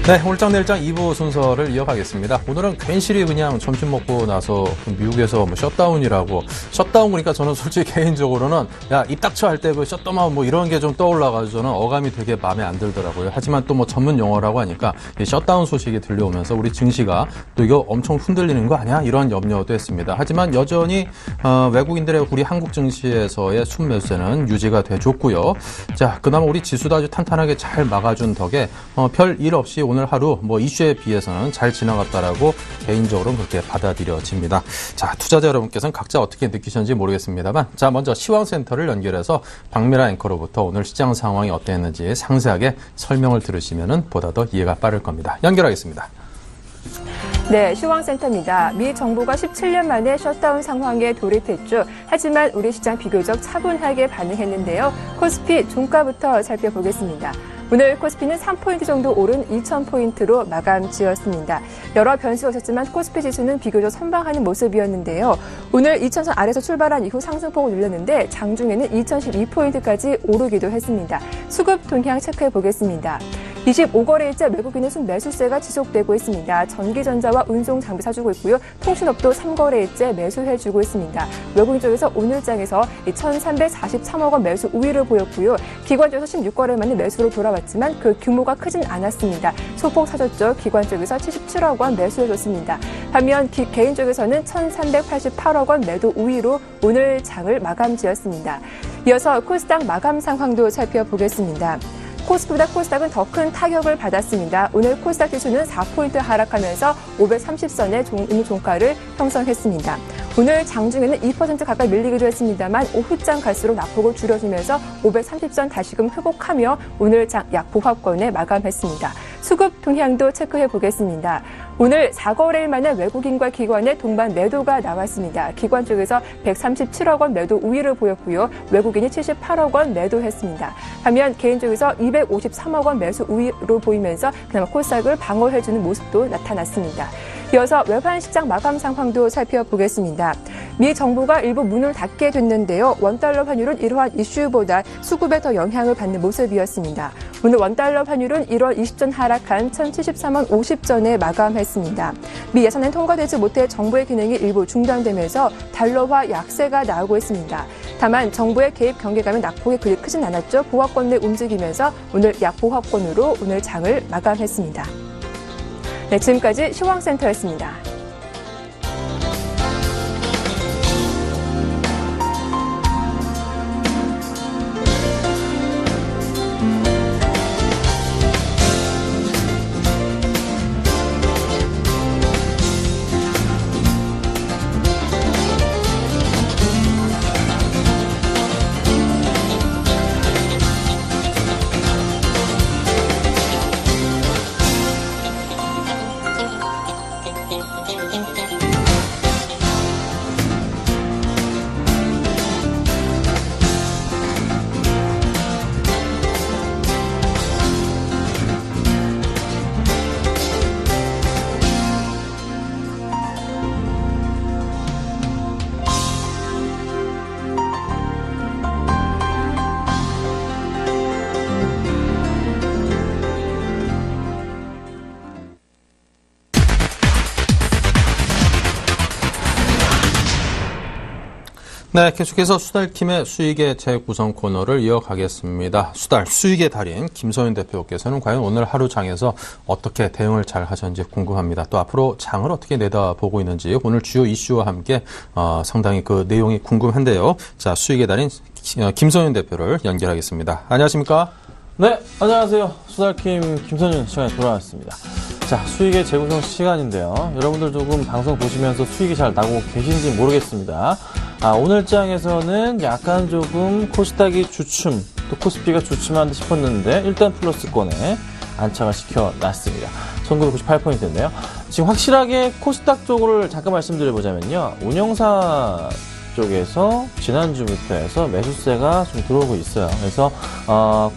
네, 오늘장 내일장 2부 순서를 이어가겠습니다. 오늘은 괜시리 그냥 점심 먹고 나서 미국에서 뭐 셧다운이라고, 셧다운 그러니까 저는 솔직히 개인적으로는 야, 입 닥쳐 할 때 그 셧다운 뭐 이런 게 좀 떠올라가지고 저는 어감이 되게 마음에 안 들더라고요. 하지만 또 뭐 전문 용어라고 하니까 이 셧다운 소식이 들려오면서 우리 증시가 또 이거 엄청 흔들리는 거 아니야? 이런 염려도 했습니다. 하지만 여전히 외국인들의 우리 한국 증시에서의 순매수세는 유지가 돼줬고요. 자, 그나마 우리 지수도 아주 탄탄하게 잘 막아준 덕에 별 일 없이 오늘 하루 뭐 이슈에 비해서는 잘 지나갔다라고 개인적으로는 그렇게 받아들여집니다. 자, 투자자 여러분께서는 각자 어떻게 느끼셨는지 모르겠습니다만, 자, 먼저 시황센터를 연결해서 박미라 앵커로부터 오늘 시장 상황이 어땠는지 상세하게 설명을 들으시면 보다 더 이해가 빠를 겁니다. 연결하겠습니다. 네, 시황센터입니다. 미 정부가 17년 만에 셧다운 상황에 돌입했죠. 하지만 우리 시장 비교적 차분하게 반응했는데요. 코스피 종가부터 살펴보겠습니다. 오늘 코스피는 3포인트 정도 오른 2,000포인트로 마감 지었습니다. 여러 변수가 있었지만 코스피 지수는 비교적 선방하는 모습이었는데요. 오늘 2,000선 아래서 출발한 이후 상승폭을 눌렸는데 장중에는 2,012포인트까지 오르기도 했습니다. 수급 동향 체크해 보겠습니다. 25거래일째 외국인의 순매수세가 지속되고 있습니다. 전기전자와 운송 장비 사주고 있고요. 통신업도 3거래일째 매수해주고 있습니다. 외국인 쪽에서 오늘장에서 1,343억 원 매수 우위를 보였고요. 기관 쪽에서 16거래 만에 매수로 돌아왔지만 그 규모가 크진 않았습니다. 소폭 사줬죠. 기관 쪽에서 77억 원 매수해줬습니다. 반면 개인 쪽에서는 1,388억 원 매도 우위로 오늘 장을 마감 지었습니다. 이어서 코스닥 마감 상황도 살펴보겠습니다. 코스피보다 코스닥은 더 큰 타격을 받았습니다. 오늘 코스닥 지수는 4포인트 하락하면서 530선의 오늘 종가를 형성했습니다. 오늘 장중에는 2% 가까이 밀리기도 했습니다만 오후장 갈수록 낙폭을 줄여주면서 530선 다시금 회복하며 오늘 장 약 보합권에 마감했습니다. 수급 동향도 체크해 보겠습니다. 오늘 4거래일 만에 외국인과 기관의 동반 매도가 나왔습니다. 기관 쪽에서 137억 원 매도 우위를 보였고요. 외국인이 78억 원 매도했습니다. 반면 개인 쪽에서 253억 원 매수 우위로 보이면서 그나마 코스닥을 방어해주는 모습도 나타났습니다. 이어서 외환 시장 마감 상황도 살펴보겠습니다. 미 정부가 일부 문을 닫게 됐는데요. 원달러 환율은 이러한 이슈보다 수급에 더 영향을 받는 모습이었습니다. 오늘 원달러 환율은 1월 20전 하락한 1,073원 50전에 마감했습니다. 미 예산은 통과되지 못해 정부의 기능이 일부 중단되면서 달러화 약세가 나오고 있습니다. 다만 정부의 개입 경계감은 낙폭이 그리 크진 않았죠. 보합권 내 움직이면서 오늘 약 보합권으로 오늘 장을 마감했습니다. 네, 지금까지 시황센터였습니다. 네, 계속해서 수달킴의 수익의 재구성 코너를 이어가겠습니다. 수달, 수익의 달인 김소연 대표께서는 과연 오늘 하루 장에서 어떻게 대응을 잘 하셨는지 궁금합니다. 또 앞으로 장을 어떻게 내다보고 있는지 오늘 주요 이슈와 함께 상당히 그 내용이 궁금한데요. 자, 수익의 달인 김소연 대표를 연결하겠습니다. 안녕하십니까? 네, 안녕하세요. 수달킴 김선윤 시간에 돌아왔습니다. 자, 수익의 재구성 시간인데요. 여러분들 조금 방송 보시면서 수익이 잘 나고 계신지 모르겠습니다. 오늘 장에서는 약간 조금 코스닥이 주춤, 또 코스피가 주춤한 듯 싶었는데 일단 플러스권에 안착을 시켜놨습니다. 1998포인트인데요. 지금 확실하게 코스닥 쪽을 잠깐 말씀드려보자면요. 운영사 쪽에서 지난주부터 해서 매수세가 좀 들어오고 있어요. 그래서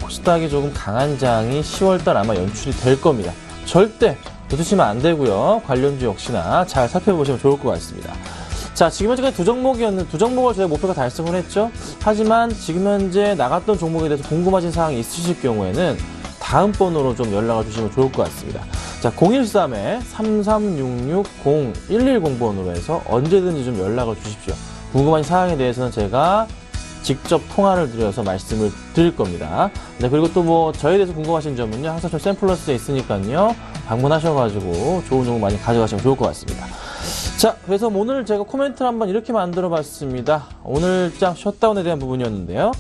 코스닥이 조금 강한 장이 10월달 아마 연출이 될 겁니다. 절대 놓치시면 안 되고요. 관련주 역시나 잘 살펴보시면 좋을 것 같습니다. 자, 지금 현재까지 두 종목을 저희 목표가 달성을 했죠. 하지만 지금 현재 나갔던 종목에 대해서 궁금하신 사항이 있으실 경우에는 다음 번호로 좀 연락을 주시면 좋을 것 같습니다. 자, 013-3366-0110번으로 해서 언제든지 좀 연락을 주십시오. 궁금한 사항에 대해서는 제가 직접 통화를 드려서 말씀을 드릴 겁니다. 네, 그리고 또 뭐 저에 대해서 궁금하신 점은요, 항상 저 샘플러스에 있으니까요, 방문하셔가지고 좋은 정보 많이 가져가시면 좋을 것 같습니다. 자, 그래서 오늘 제가 코멘트를 한번 이렇게 만들어 봤습니다. 오늘장 셧다운에 대한 부분이었는데요.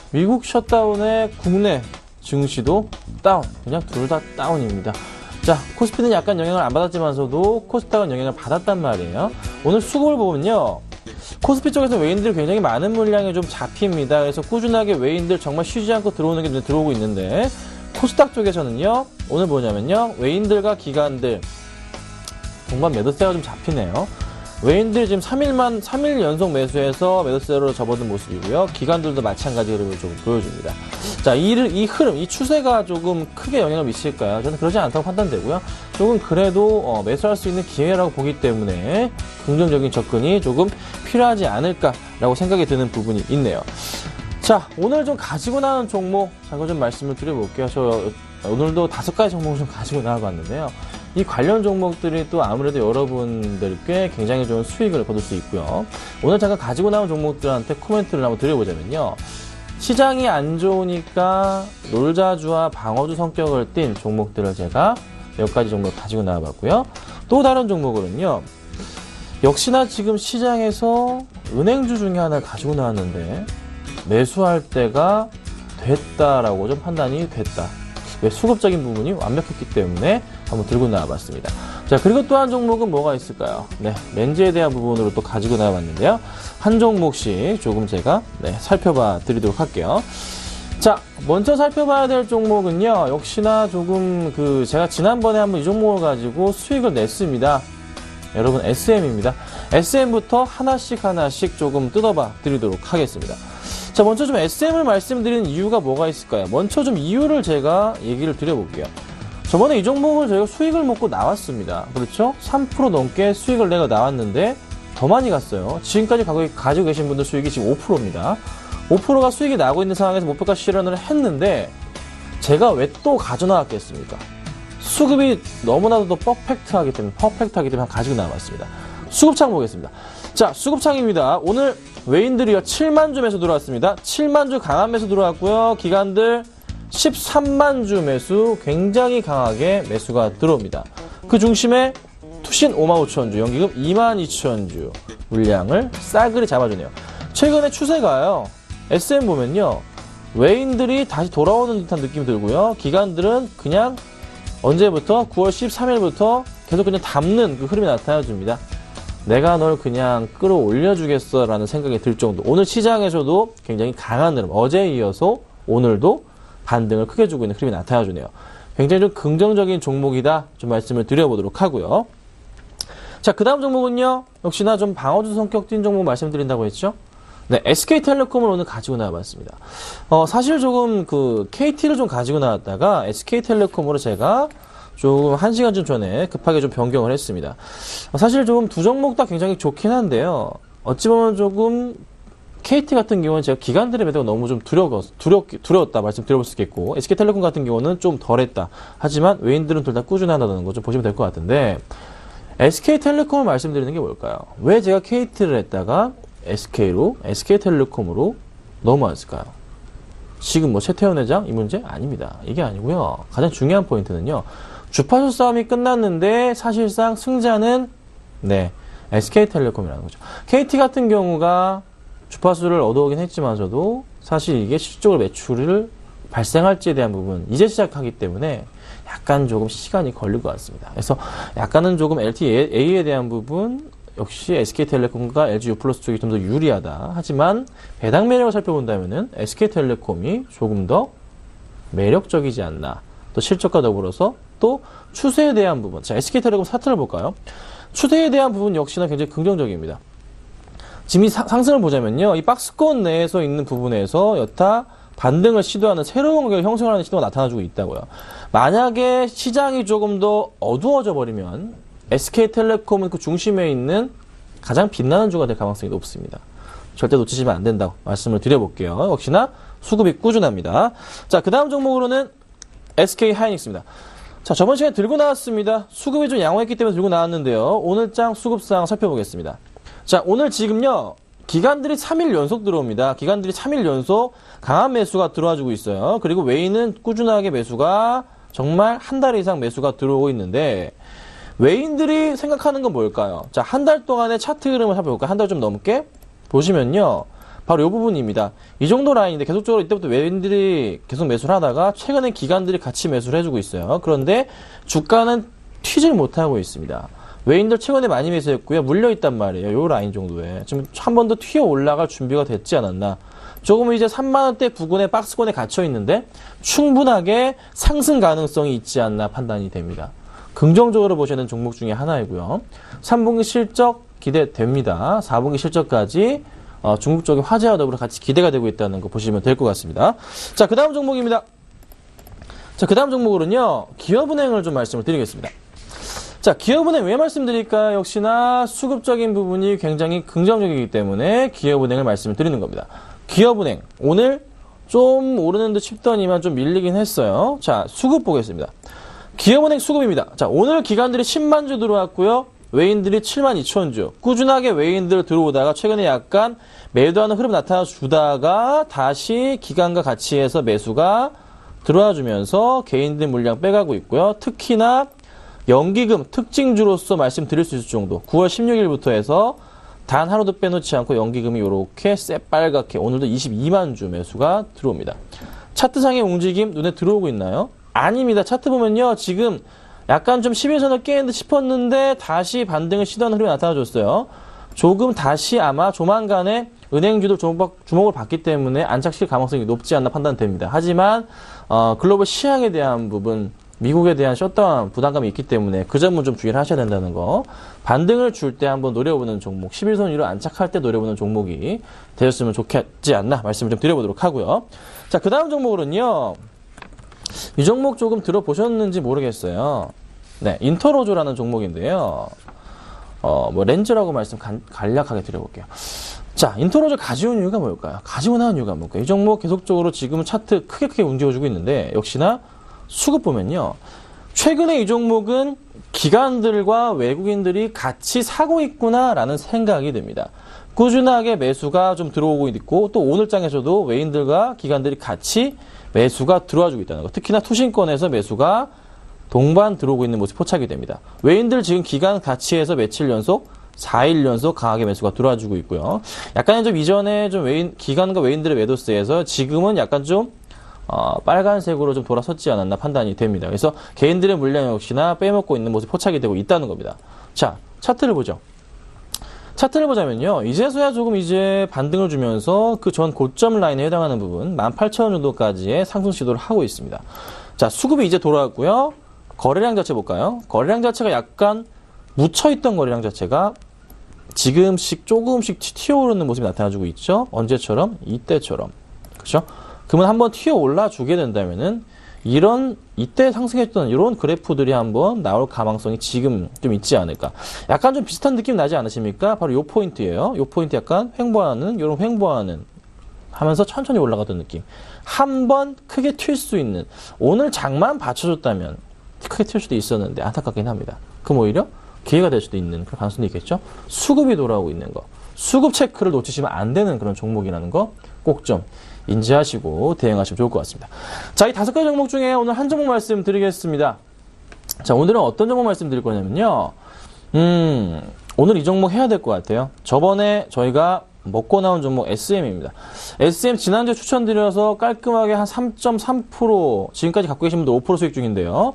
미국 셧다운의 국내 증시도 다운, 그냥 둘 다 다운입니다. 자, 코스피는 약간 영향을 안 받았지만서도 코스닥은 영향을 받았단 말이에요. 오늘 수급을 보면요, 코스피 쪽에서 외인들이 굉장히 많은 물량이 좀 잡힙니다. 그래서 꾸준하게 외인들 정말 쉬지 않고 들어오는 게 눈에 들어오고 있는데, 코스닥 쪽에서는요, 오늘 뭐냐면요, 외인들과 기관들 동반 매도세가 좀 잡히네요. 외인들이 지금 3일 연속 매수해서 매도세로 접어든 모습이고요. 기관들도 마찬가지 흐름을 좀 보여줍니다. 자, 이 흐름, 이 추세가 조금 크게 영향을 미칠까요? 저는 그러지 않다고 판단되고요. 조금 그래도 매수할 수 있는 기회라고 보기 때문에 긍정적인 접근이 조금 필요하지 않을까라고 생각이 드는 부분이 있네요. 자, 오늘 좀 가지고 나온 종목, 잠깐 좀 말씀을 드려볼게요. 저 오늘도 5가지 종목을 좀 가지고 나와봤는데요. 이 관련 종목들이 또 아무래도 여러분들께 굉장히 좋은 수익을 거둘 수 있고요. 오늘 잠깐 가지고 나온 종목들한테 코멘트를 한번 드려보자면요. 시장이 안 좋으니까 놀자주와 방어주 성격을 띤 종목들을 제가 몇 가지 종목을 가지고 나와봤고요. 또 다른 종목으로는요. 역시나 지금 시장에서 은행주 중에 하나를 가지고 나왔는데 매수할 때가 됐다라고 좀 판단이 됐다. 왜 수급적인 부분이 완벽했기 때문에 한번 들고 나와봤습니다. 자, 그리고 또 한 종목은 뭐가 있을까요? 네, 렌즈에 대한 부분으로 또 가지고 나와봤는데요. 한 종목씩 조금 제가 살펴봐 드리도록 할게요. 자, 먼저 살펴봐야 될 종목은요. 역시나 조금 제가 지난번에 한번 이 종목을 가지고 수익을 냈습니다. 여러분, SM입니다. SM부터 하나씩 조금 뜯어봐 드리도록 하겠습니다. 자, 먼저 좀 SM을 말씀드리는 이유가 뭐가 있을까요? 먼저 좀 이유를 제가 얘기를 드려볼게요. 저번에 이 종목을 저희가 수익을 먹고 나왔습니다. 그렇죠? 3% 넘게 수익을 내가 나왔는데 더 많이 갔어요. 지금까지 가지고 계신 분들 수익이 지금 5%입니다. 5%가 수익이 나고 있는 상황에서 목표가 실현을 했는데 제가 왜 또 가져나왔겠습니까? 수급이 너무나도 더 퍼펙트하기 때문에 가지고 나왔습니다. 수급창 보겠습니다. 자, 수급창입니다. 오늘 외인들이요 7만 주 매수 들어왔습니다. 7만 주 강한 매수 들어왔고요. 기관들 13만 주 매수 굉장히 강하게 매수가 들어옵니다. 그 중심에 투신 5만 5천 주, 연기금 2만 2천 주 물량을 싸그리 잡아주네요. 최근에 추세가요. SM 보면요. 외인들이 다시 돌아오는 듯한 느낌이 들고요. 기관들은 그냥 언제부터? 9월 13일부터 계속 그냥 담는 그 흐름이 나타나줍니다. 내가 널 그냥 끌어올려주겠어 라는 생각이 들 정도. 오늘 시장에서도 굉장히 강한 흐름, 어제에 이어서 오늘도 반등을 크게 주고 있는 흐름이 나타나주네요. 굉장히 좀 긍정적인 종목이다 좀 말씀을 드려보도록 하고요. 자, 그 다음 종목은요. 역시나 좀 방어주 성격 띈 종목 말씀드린다고 했죠. 네, SK텔레콤을 오늘 가지고 나와봤습니다. 사실 조금 KT를 좀 가지고 나왔다가 SK텔레콤으로 제가 조금 1시간쯤 전에 급하게 좀 변경을 했습니다. 사실 조금 두 종목 다 굉장히 좋긴 한데요. 어찌 보면 조금 KT 같은 경우는 제가 기관들의 매도가 너무 좀 두려웠다 말씀드려볼 수 있겠고, SK텔레콤 같은 경우는 좀 덜했다. 하지만 외인들은 둘 다 꾸준하다는 거 좀 보시면 될 것 같은데, SK텔레콤을 말씀드리는 게 뭘까요? 왜 제가 KT를 했다가 SK텔레콤으로 넘어왔을까요? 지금 최태원 회장 이 문제? 아닙니다. 이게 아니고요. 가장 중요한 포인트는요. 주파수 싸움이 끝났는데 사실상 승자는 SK텔레콤이라는 거죠. KT 같은 경우가 주파수를 얻어오긴 했지만서도 사실 이게 실적으로 매출을 발생할지에 대한 부분 이제 시작하기 때문에 약간 조금 시간이 걸릴 것 같습니다. 그래서 약간은 조금 LTA에 대한 부분 역시 SK텔레콤과 LG유플러스 쪽이 좀 더 유리하다. 하지만 배당 매력을 살펴본다면은 SK텔레콤이 조금 더 매력적이지 않나. 또 실적과 더불어서 또 추세에 대한 부분. 자, SK텔레콤 차트를 볼까요? 추세에 대한 부분 역시나 굉장히 긍정적입니다. 지금 이 상승을 보자면요. 이 박스권 내에서 있는 부분에서 여타 반등을 시도하는 새로운 가격을 형성하는 시도가 나타나주고 있다고요. 만약에 시장이 조금 더 어두워져 버리면 SK텔레콤은 그 중심에 있는 가장 빛나는 주가 될 가능성이 높습니다. 절대 놓치시면 안 된다고 말씀을 드려볼게요. 역시나 수급이 꾸준합니다. 자, 그 다음 종목으로는 SK 하이닉스입니다. 자, 저번 시간에 들고 나왔습니다. 수급이 좀 양호했기 때문에 들고 나왔는데요. 오늘장 수급상 살펴보겠습니다. 자, 오늘 지금요, 기관들이 3일 연속 들어옵니다. 기관들이 3일 연속 강한 매수가 들어와주고 있어요. 그리고 외인은 꾸준하게 매수가 정말 한 달 이상 매수가 들어오고 있는데, 외인들이 생각하는 건 뭘까요? 자, 한 달 동안의 차트 흐름을 살펴볼까요? 한 달 좀 넘게? 보시면요. 바로 이 부분입니다. 이 정도 라인인데 계속적으로 이때부터 외인들이 계속 매수를 하다가 최근에 기관들이 같이 매수를 해주고 있어요. 그런데 주가는 튀질 못하고 있습니다. 외인들 최근에 많이 매수했고요. 물려있단 말이에요. 요 라인 정도에. 지금 한 번 더 튀어 올라갈 준비가 됐지 않았나. 조금 이제 3만원대 부근에 박스권에 gat혀 있는데 충분하게 상승 가능성이 있지 않나 판단이 됩니다. 긍정적으로 보셔야 되는 종목 중에 하나이고요. 3분기 실적 기대됩니다. 4분기 실적까지 중국 쪽의 화제와 더불어 같이 기대가 되고 있다는 거 보시면 될 것 같습니다. 자, 그 다음 종목입니다. 자, 그 다음 종목으로는요, 기업은행을 좀 말씀을 드리겠습니다. 자, 기업은행 왜 말씀드릴까요? 역시나 수급적인 부분이 굉장히 긍정적이기 때문에 기업은행을 말씀을 드리는 겁니다. 기업은행, 오늘 좀 오르는 듯 싶더니만 좀 밀리긴 했어요. 자, 수급 보겠습니다. 기업은행 수급입니다. 자, 오늘 기관들이 10만 주 들어왔고요. 외인들이 7만 2천 주. 꾸준하게 외인들 들어오다가 최근에 약간 매도하는 흐름 나타나 주다가 다시 기관과 같이 해서 매수가 들어와 주면서 개인들 물량 빼가고 있고요. 특히나 연기금 특징주로서 말씀드릴 수 있을 정도. 9월 16일부터 해서 단 하루도 빼놓지 않고 연기금이 이렇게 새빨갛게 오늘도 22만 주 매수가 들어옵니다. 차트상의 움직임 눈에 들어오고 있나요? 아닙니다. 차트 보면요. 지금 약간 좀 11선을 깨는 듯 싶었는데 다시 반등을 시도하는 흐름이 나타나줬어요. 조금 다시 아마 조만간에 은행주도 주목을 받기 때문에 안착실 가능성이 높지 않나 판단됩니다. 하지만 글로벌 시향에 대한 부분, 미국에 대한 셧다운 부담감이 있기 때문에 그 점은 좀 주의를 하셔야 된다는 거. 반등을 줄 때 한번 노려보는 종목, 11선 위로 안착할 때 노려보는 종목이 되셨으면 좋겠지 않나 말씀을 좀 드려보도록 하고요. 자, 그 다음 종목으로는요. 이 종목 조금 들어보셨는지 모르겠어요. 네, 인터로조라는 종목인데요. 렌즈라고 말씀 간략하게 드려볼게요. 자, 인터로조 가져온 이유가 뭘까요? 가지고 나온 이유가 뭘까요? 이 종목 계속적으로 지금 차트 크게 움직여주고 있는데, 역시나 수급 보면요. 최근에 이 종목은 기관들과 외국인들이 같이 사고 있구나라는 생각이 듭니다. 꾸준하게 매수가 좀 들어오고 있고, 또 오늘장에서도 외인들과 기관들이 같이 매수가 들어와주고 있다는 거. 특히나 투신권에서 매수가 동반 들어오고 있는 모습이 포착이 됩니다. 외인들 지금 기간 같이 해서 며칠 연속, 4일 연속 강하게 매수가 들어와주고 있고요. 약간은 좀 이전에 좀 기관과 외인들의 매도세에서 지금은 약간 좀 빨간색으로 좀 돌아섰지 않았나 판단이 됩니다. 그래서 개인들의 물량 역시나 빼먹고 있는 모습이 포착이 되고 있다는 겁니다. 자, 차트를 보죠. 차트를 보자면요. 이제서야 조금 이제 반등을 주면서 그 전 고점 라인에 해당하는 부분 18,000원 정도까지의 상승 시도를 하고 있습니다. 자, 수급이 이제 돌아왔고요. 거래량 자체 볼까요? 거래량 자체가 약간 묻혀있던 거래량 자체가 지금씩 조금씩 튀어오르는 모습이 나타나주고 있죠. 언제처럼? 이때처럼. 그렇죠? 그러면 한번 튀어 올라주게 된다면은 이때 상승했던 이런 그래프들이 한번 나올 가망성이 지금 좀 있지 않을까. 약간 좀 비슷한 느낌 나지 않으십니까? 바로 요 포인트예요. 요 포인트 약간 이런 횡보하는 하면서 천천히 올라가던 느낌. 한번 크게 튈 수 있는, 오늘 장만 받쳐줬다면 크게 튈 수도 있었는데 안타깝긴 합니다. 그럼 오히려 기회가 될 수도 있는 그런 가능성도 있겠죠. 수급이 돌아오고 있는 거. 수급 체크를 놓치시면 안 되는 그런 종목이라는 거 꼭 좀 인지하시고 대응하시면 좋을 것 같습니다. 자, 이 5가지 종목 중에 오늘 한 종목 말씀드리겠습니다. 자, 오늘은 어떤 종목 말씀드릴 거냐면요. 오늘 이 종목 해야 될 것 같아요. 저번에 저희가 먹고 나온 종목 SM입니다. SM 지난주에 추천드려서 깔끔하게 한 3.3% 지금까지 갖고 계신 분들 5% 수익 중인데요.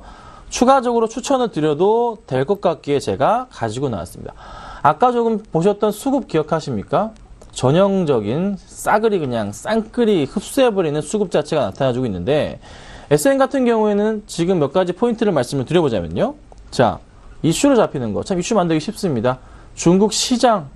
추가적으로 추천을 드려도 될 것 같기에 제가 가지고 나왔습니다. 아까 조금 보셨던 수급 기억하십니까? 전형적인 싸그리 그냥 쌍끌이 흡수해버리는 수급 자체가 나타나주고 있는데 SM 같은 경우에는 지금 몇 가지 포인트를 말씀을 드려보자면요. 자, 이슈로 잡히는 거. 참 이슈 만들기 쉽습니다. 중국 시장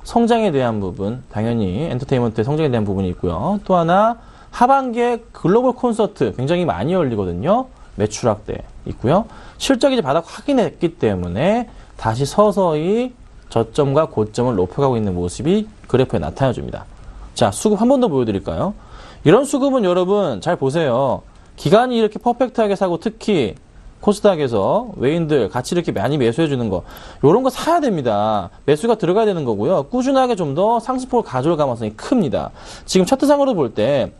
성장에 대한 부분, 당연히 엔터테인먼트의 성장에 대한 부분이 있고요. 또 하나 하반기에 글로벌 콘서트 굉장히 많이 열리거든요. 매출확대 있고요. 실적이 이제 바닥 확인했기 때문에 다시 서서히 저점과 고점을 높여가고 있는 모습이 그래프에 나타나줍니다. 자, 수급 한 번 더 보여드릴까요? 이런 수급은 여러분 잘 보세요. 기간이 이렇게 퍼펙트하게 사고 특히 코스닥에서 외인들 같이 이렇게 많이 매수해 주는 거 요런 거 사야 됩니다. 매수가 들어가야 되는 거고요. 꾸준하게 좀 더 상승폭을 가져올 가능성이 큽니다. 지금 차트상으로 볼 때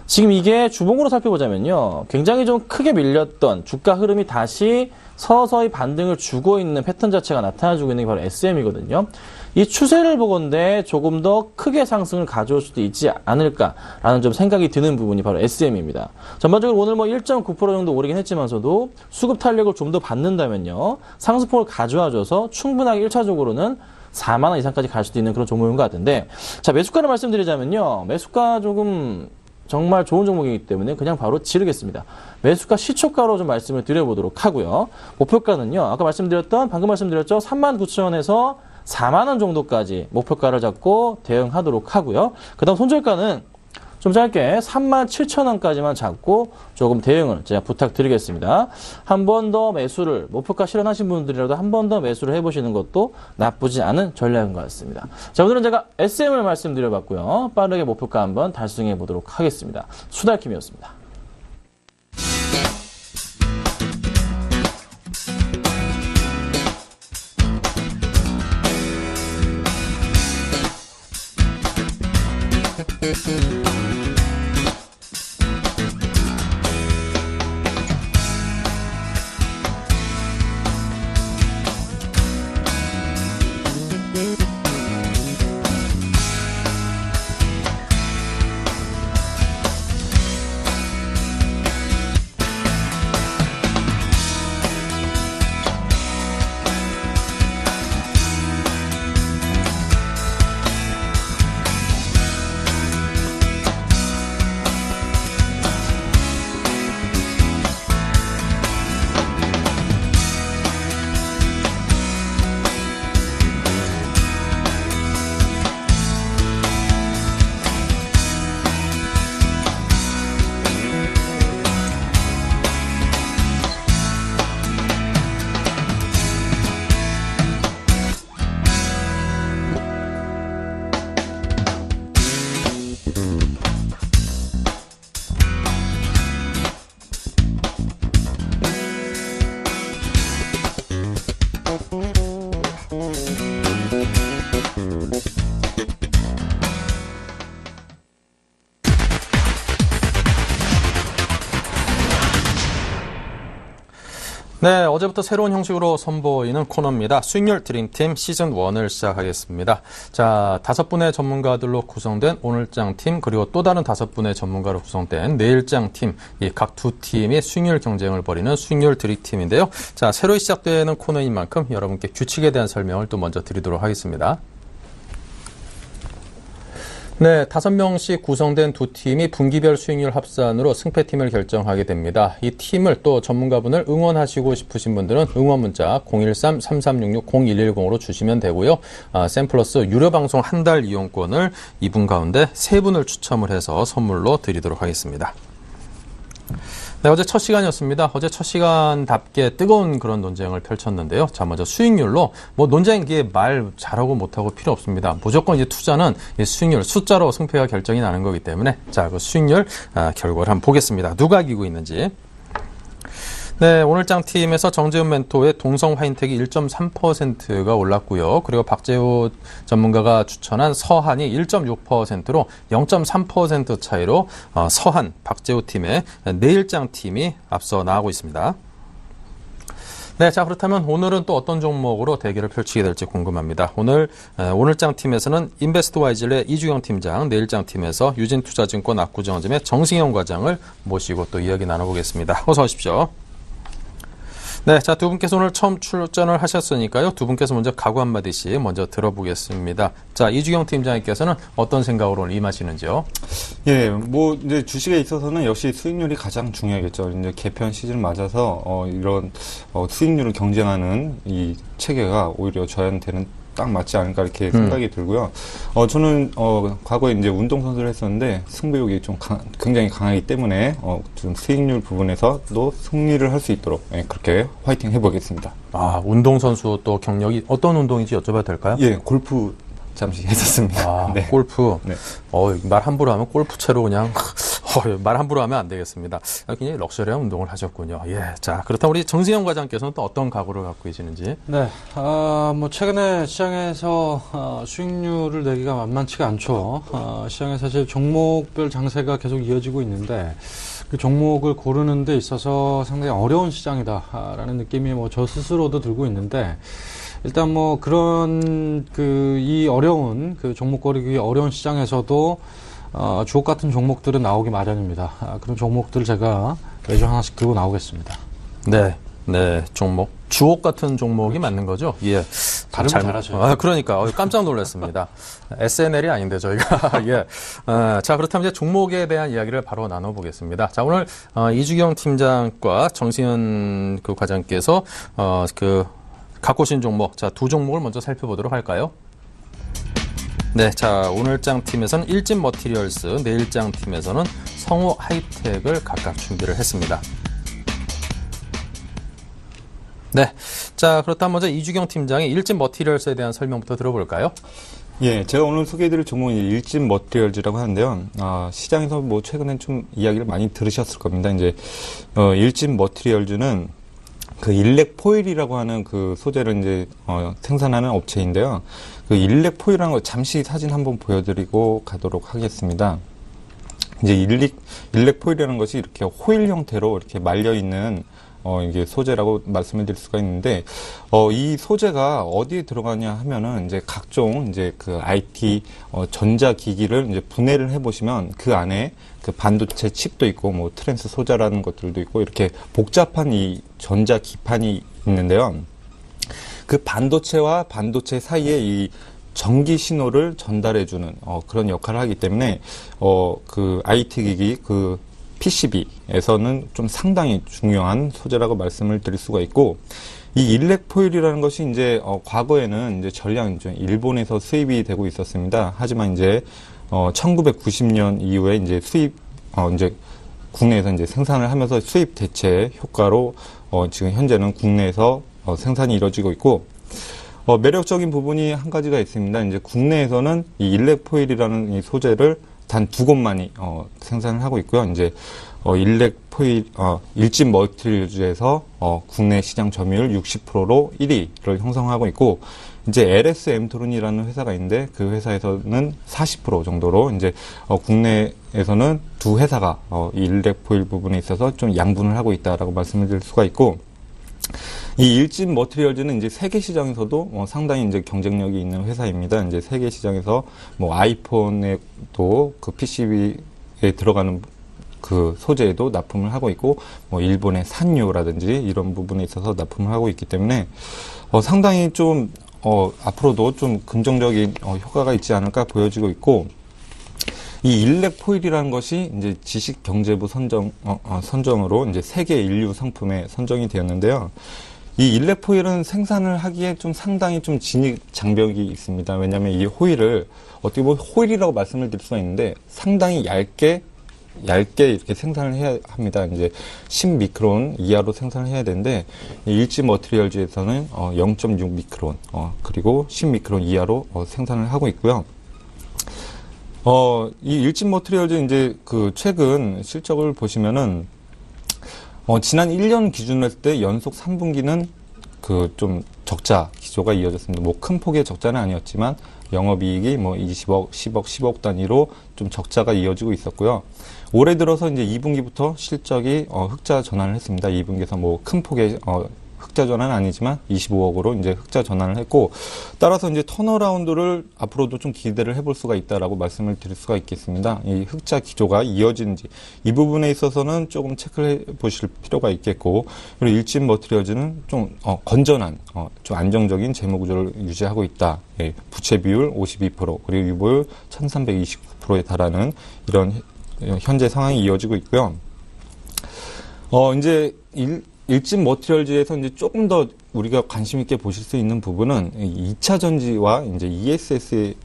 지금 이게 주봉으로 살펴보자면요. 굉장히 좀 크게 밀렸던 주가 흐름이 다시 서서히 반등을 주고 있는 패턴 자체가 나타나주고 있는 게 바로 SM이거든요. 이 추세를 보건대 조금 더 크게 상승을 가져올 수도 있지 않을까라는 좀 생각이 드는 부분이 바로 SM입니다. 전반적으로 오늘 뭐 1.9% 정도 오르긴 했지만서도 수급 탄력을 좀 더 받는다면요. 상승폭을 가져와줘서 충분하게 1차적으로는 4만 원 이상까지 갈 수도 있는 그런 종목인 것 같은데 자 매수가를 말씀드리자면요. 매수가 조금 정말 좋은 종목이기 때문에 그냥 바로 지르겠습니다. 매수가 시초가로 좀 말씀을 드려보도록 하고요. 목표가는요. 아까 방금 말씀드렸죠. 39,000원에서 4만 원 정도까지 목표가를 잡고 대응하도록 하고요. 그 다음 손절가는 좀 짧게 37,000원까지만 잡고 조금 대응을 제가 부탁드리겠습니다. 한 번 더 매수를 목표가 실현하신 분들이라도 한 번 더 매수를 해보시는 것도 나쁘지 않은 전략인 것 같습니다. 자 오늘은 제가 SM을 말씀드려봤고요. 빠르게 목표가 한번 달성해 보도록 하겠습니다. 수달킴이었습니다. 네, 어제부터 새로운 형식으로 선보이는 코너입니다. 수익률 드림팀 시즌1을 시작하겠습니다. 자, 5분의 전문가들로 구성된 오늘장 팀, 그리고 또 다른 5분의 전문가로 구성된 내일장 팀, 이 각 두 팀이 수익률 경쟁을 벌이는 수익률 드림팀인데요. 자, 새로 시작되는 코너인 만큼 여러분께 규칙에 대한 설명을 또 먼저 드리도록 하겠습니다. 네, 5명씩 구성된 두 팀이 분기별 수익률 합산으로 승패팀을 결정하게 됩니다. 이 팀을 또 전문가분을 응원하시고 싶으신 분들은 응원 문자 013-3366-0110으로 주시면 되고요. 샘플러스 유료 방송 한 달 이용권을 이분 가운데 3분을 추첨을 해서 선물로 드리도록 하겠습니다. 네, 어제 첫 시간이었습니다. 어제 첫 시간답게 뜨거운 그런 논쟁을 펼쳤는데요. 자, 먼저 수익률로, 논쟁 이게 말 잘하고 못하고 필요 없습니다. 무조건 이제 투자는 이 수익률, 숫자로 승패가 결정이 나는 거기 때문에, 자, 그 수익률, 결과를 한번 보겠습니다. 누가 이기고 있는지. 네, 오늘장 팀에서 정재훈 멘토의 동성 화인텍이 1.3%가 올랐고요. 그리고 박재호 전문가가 추천한 서한이 1.6%로 0.3% 차이로 서한, 박재호 팀의 내일장 팀이 앞서 나가고 있습니다. 네, 자, 그렇다면 오늘은 또 어떤 종목으로 대결을 펼치게 될지 궁금합니다. 오늘장 팀에서는 인베스트와이즐의 이주경 팀장, 내일장 팀에서 유진투자증권 압구정점의 정승영 과장을 모시고 또 이야기 나눠보겠습니다. 어서 오십시오. 네, 자, 두 분께서 오늘 처음 출전을 하셨으니까요. 두 분께서 먼저 각오 한마디씩 먼저 들어보겠습니다. 자, 이주경 팀장님께서는 어떤 생각으로 오늘 임하시는지요? 예, 이제 주식에 있어서는 역시 수익률이 가장 중요하겠죠. 이제 개편 시즌을 맞아서, 이런, 수익률을 경쟁하는 이 체계가 오히려 저한테는 딱 맞지 않을까 이렇게 생각이 들고요. 저는 과거에 이제 운동선수를 했었는데 승부욕이 좀 굉장히 강하기 때문에 좀 수익률 부분에서도 승리를 할 수 있도록 그렇게 화이팅 해보겠습니다. 아, 운동선수 또 경력이 어떤 운동인지 여쭤봐도 될까요? 예, 골프 잠시 했었습니다. 아, 네. 골프. 네. 말 함부로 하면 골프채로 그냥 말 함부로 하면 안 되겠습니다. 굉장히 럭셔리한 운동을 하셨군요. 예. 자, 그렇다면 우리 정승영 과장께서는 또 어떤 각오를 갖고 계시는지. 네, 뭐 최근에 시장에서 수익률을 내기가 만만치가 않죠. 시장에 사실 종목별 장세가 계속 이어지고 있는데 그 종목을 고르는 데 있어서 상당히 어려운 시장이다라는 느낌이 뭐 저 스스로도 들고 있는데 일단 뭐 그런 이 어려운 종목 고르기 어려운 시장에서도 주옥 같은 종목들은 나오기 마련입니다. 그런 종목들 제가 매주 하나씩 들고 나오겠습니다. 네. 네, 종목. 주옥 같은 종목이 맞는 거죠? 예. 발음 잘하셔요. 그러니까. 깜짝 놀랐습니다. SNL이 아닌데, 저희가. 예. 자, 그렇다면 이제 종목에 대한 이야기를 바로 나눠보겠습니다. 자, 오늘, 이주경 팀장과 정시현 과장께서, 갖고 오신 종목. 자, 두 종목을 먼저 살펴보도록 할까요? 네, 자, 오늘장 팀에서는 일진 머티리얼스, 내일장 팀에서는 성우 하이텍을 각각 준비를 했습니다. 네. 자, 그렇다면 먼저 이주경 팀장의 일진 머티리얼스에 대한 설명부터 들어볼까요? 예, 제가 오늘 소개해드릴 종목은 일진 머티리얼즈라고 하는데요. 시장에서 뭐 최근에 좀 이야기를 많이 들으셨을 겁니다. 이제, 일진 머티리얼즈는 그 일렉 포일이라고 하는 그 소재를 이제, 생산하는 업체인데요. 그 일렉 포일이라는 거 잠시 사진 한번 보여드리고 가도록 하겠습니다. 이제 일렉 포일이라는 것이 이렇게 호일 형태로 이렇게 말려있는 이게 소재라고 말씀을 드릴 수가 있는데, 이 소재가 어디에 들어가냐 하면은, 이제 각종, 이제 그 IT, 전자기기를 이제 분해를 해보시면 그 안에 그 반도체 칩도 있고, 뭐 트랜스 소자라는 것들도 있고, 이렇게 복잡한 이 전자기판이 있는데요. 그 반도체와 반도체 사이에 이 전기 신호를 전달해주는, 그런 역할을 하기 때문에, 그 IT 기기, PCB에서는 좀 상당히 중요한 소재라고 말씀을 드릴 수가 있고, 이 일렉 포일이라는 것이 이제 과거에는 이제 전량 이제 일본에서 수입이 되고 있었습니다. 하지만 이제 1990년 이후에 이제 이제 국내에서 이제 생산을 하면서 수입 대체 효과로 지금 현재는 국내에서 생산이 이루어지고 있고, 매력적인 부분이 한 가지가 있습니다. 이제 국내에서는 이 일렉 포일이라는 이 소재를 단 두 곳만이 생산을 하고 있고요. 이제 일렉 포일 일진 머티리얼즈에서 국내 시장 점유율 60%로 1위를 형성하고 있고, 이제 LS 엠토론이라는 회사가 있는데 그 회사에서는 40% 정도로 이제 국내에서는 두 회사가 이 일렉 포일 부분에 있어서 좀 양분을 하고 있다라고 말씀을 드릴 수가 있고, 이 일진 머티리얼즈는 이제 세계 시장에서도 상당히 이제 경쟁력이 있는 회사입니다. 이제 세계 시장에서 뭐 아이폰에도 그 PCB에 들어가는 그 소재에도 납품을 하고 있고, 뭐 일본의 산요라든지 이런 부분에 있어서 납품을 하고 있기 때문에 상당히 좀 앞으로도 좀 긍정적인 효과가 있지 않을까 보여지고 있고, 이 일렉 포일이라는 것이 이제 지식경제부 선정으로 이제 세계 인류 상품에 선정이 되었는데요. 이 일렉 포일은 생산을 하기에 좀 상당히 좀 진입 장벽이 있습니다. 왜냐하면 이 호일을 어떻게 보면 호일이라고 말씀을 드릴 수가 있는데 상당히 얇게 이렇게 생산을 해야 합니다. 이제 10미크론 이하로 생산을 해야 되는데, 일진 머티리얼즈에서는 0.6미크론, 그리고 10미크론 이하로 생산을 하고 있고요. 이 일진 머티리얼즈 이제 그 최근 실적을 보시면은, 지난 1년 기준으로 했을 때 연속 3분기는 그 좀 적자 기조가 이어졌습니다. 뭐 큰 폭의 적자는 아니었지만 영업이익이 뭐 20억, 10억, 15억 단위로 좀 적자가 이어지고 있었고요. 올해 들어서 이제 2분기부터 실적이 흑자 전환을 했습니다. 2분기에서 뭐 큰 폭의 흑자 전환은 아니지만 25억으로 이제 흑자 전환을 했고, 따라서 이제 턴어라운드를 앞으로도 좀 기대를 해볼 수가 있다라고 말씀을 드릴 수가 있겠습니다. 이 흑자 기조가 이어지는지 이 부분에 있어서는 조금 체크를 해 보실 필요가 있겠고, 그리고 일진 머티리얼즈는 좀 건전한 좀 안정적인 재무 구조를 유지하고 있다. 예, 부채 비율 52% 그리고 유보율 1329%에 달하는 이런 현재 상황이 이어지고 있고요. 이제 일진 머티리얼즈에서 이제 조금 더 우리가 관심 있게 보실 수 있는 부분은 2차 전지와 이제 ESS의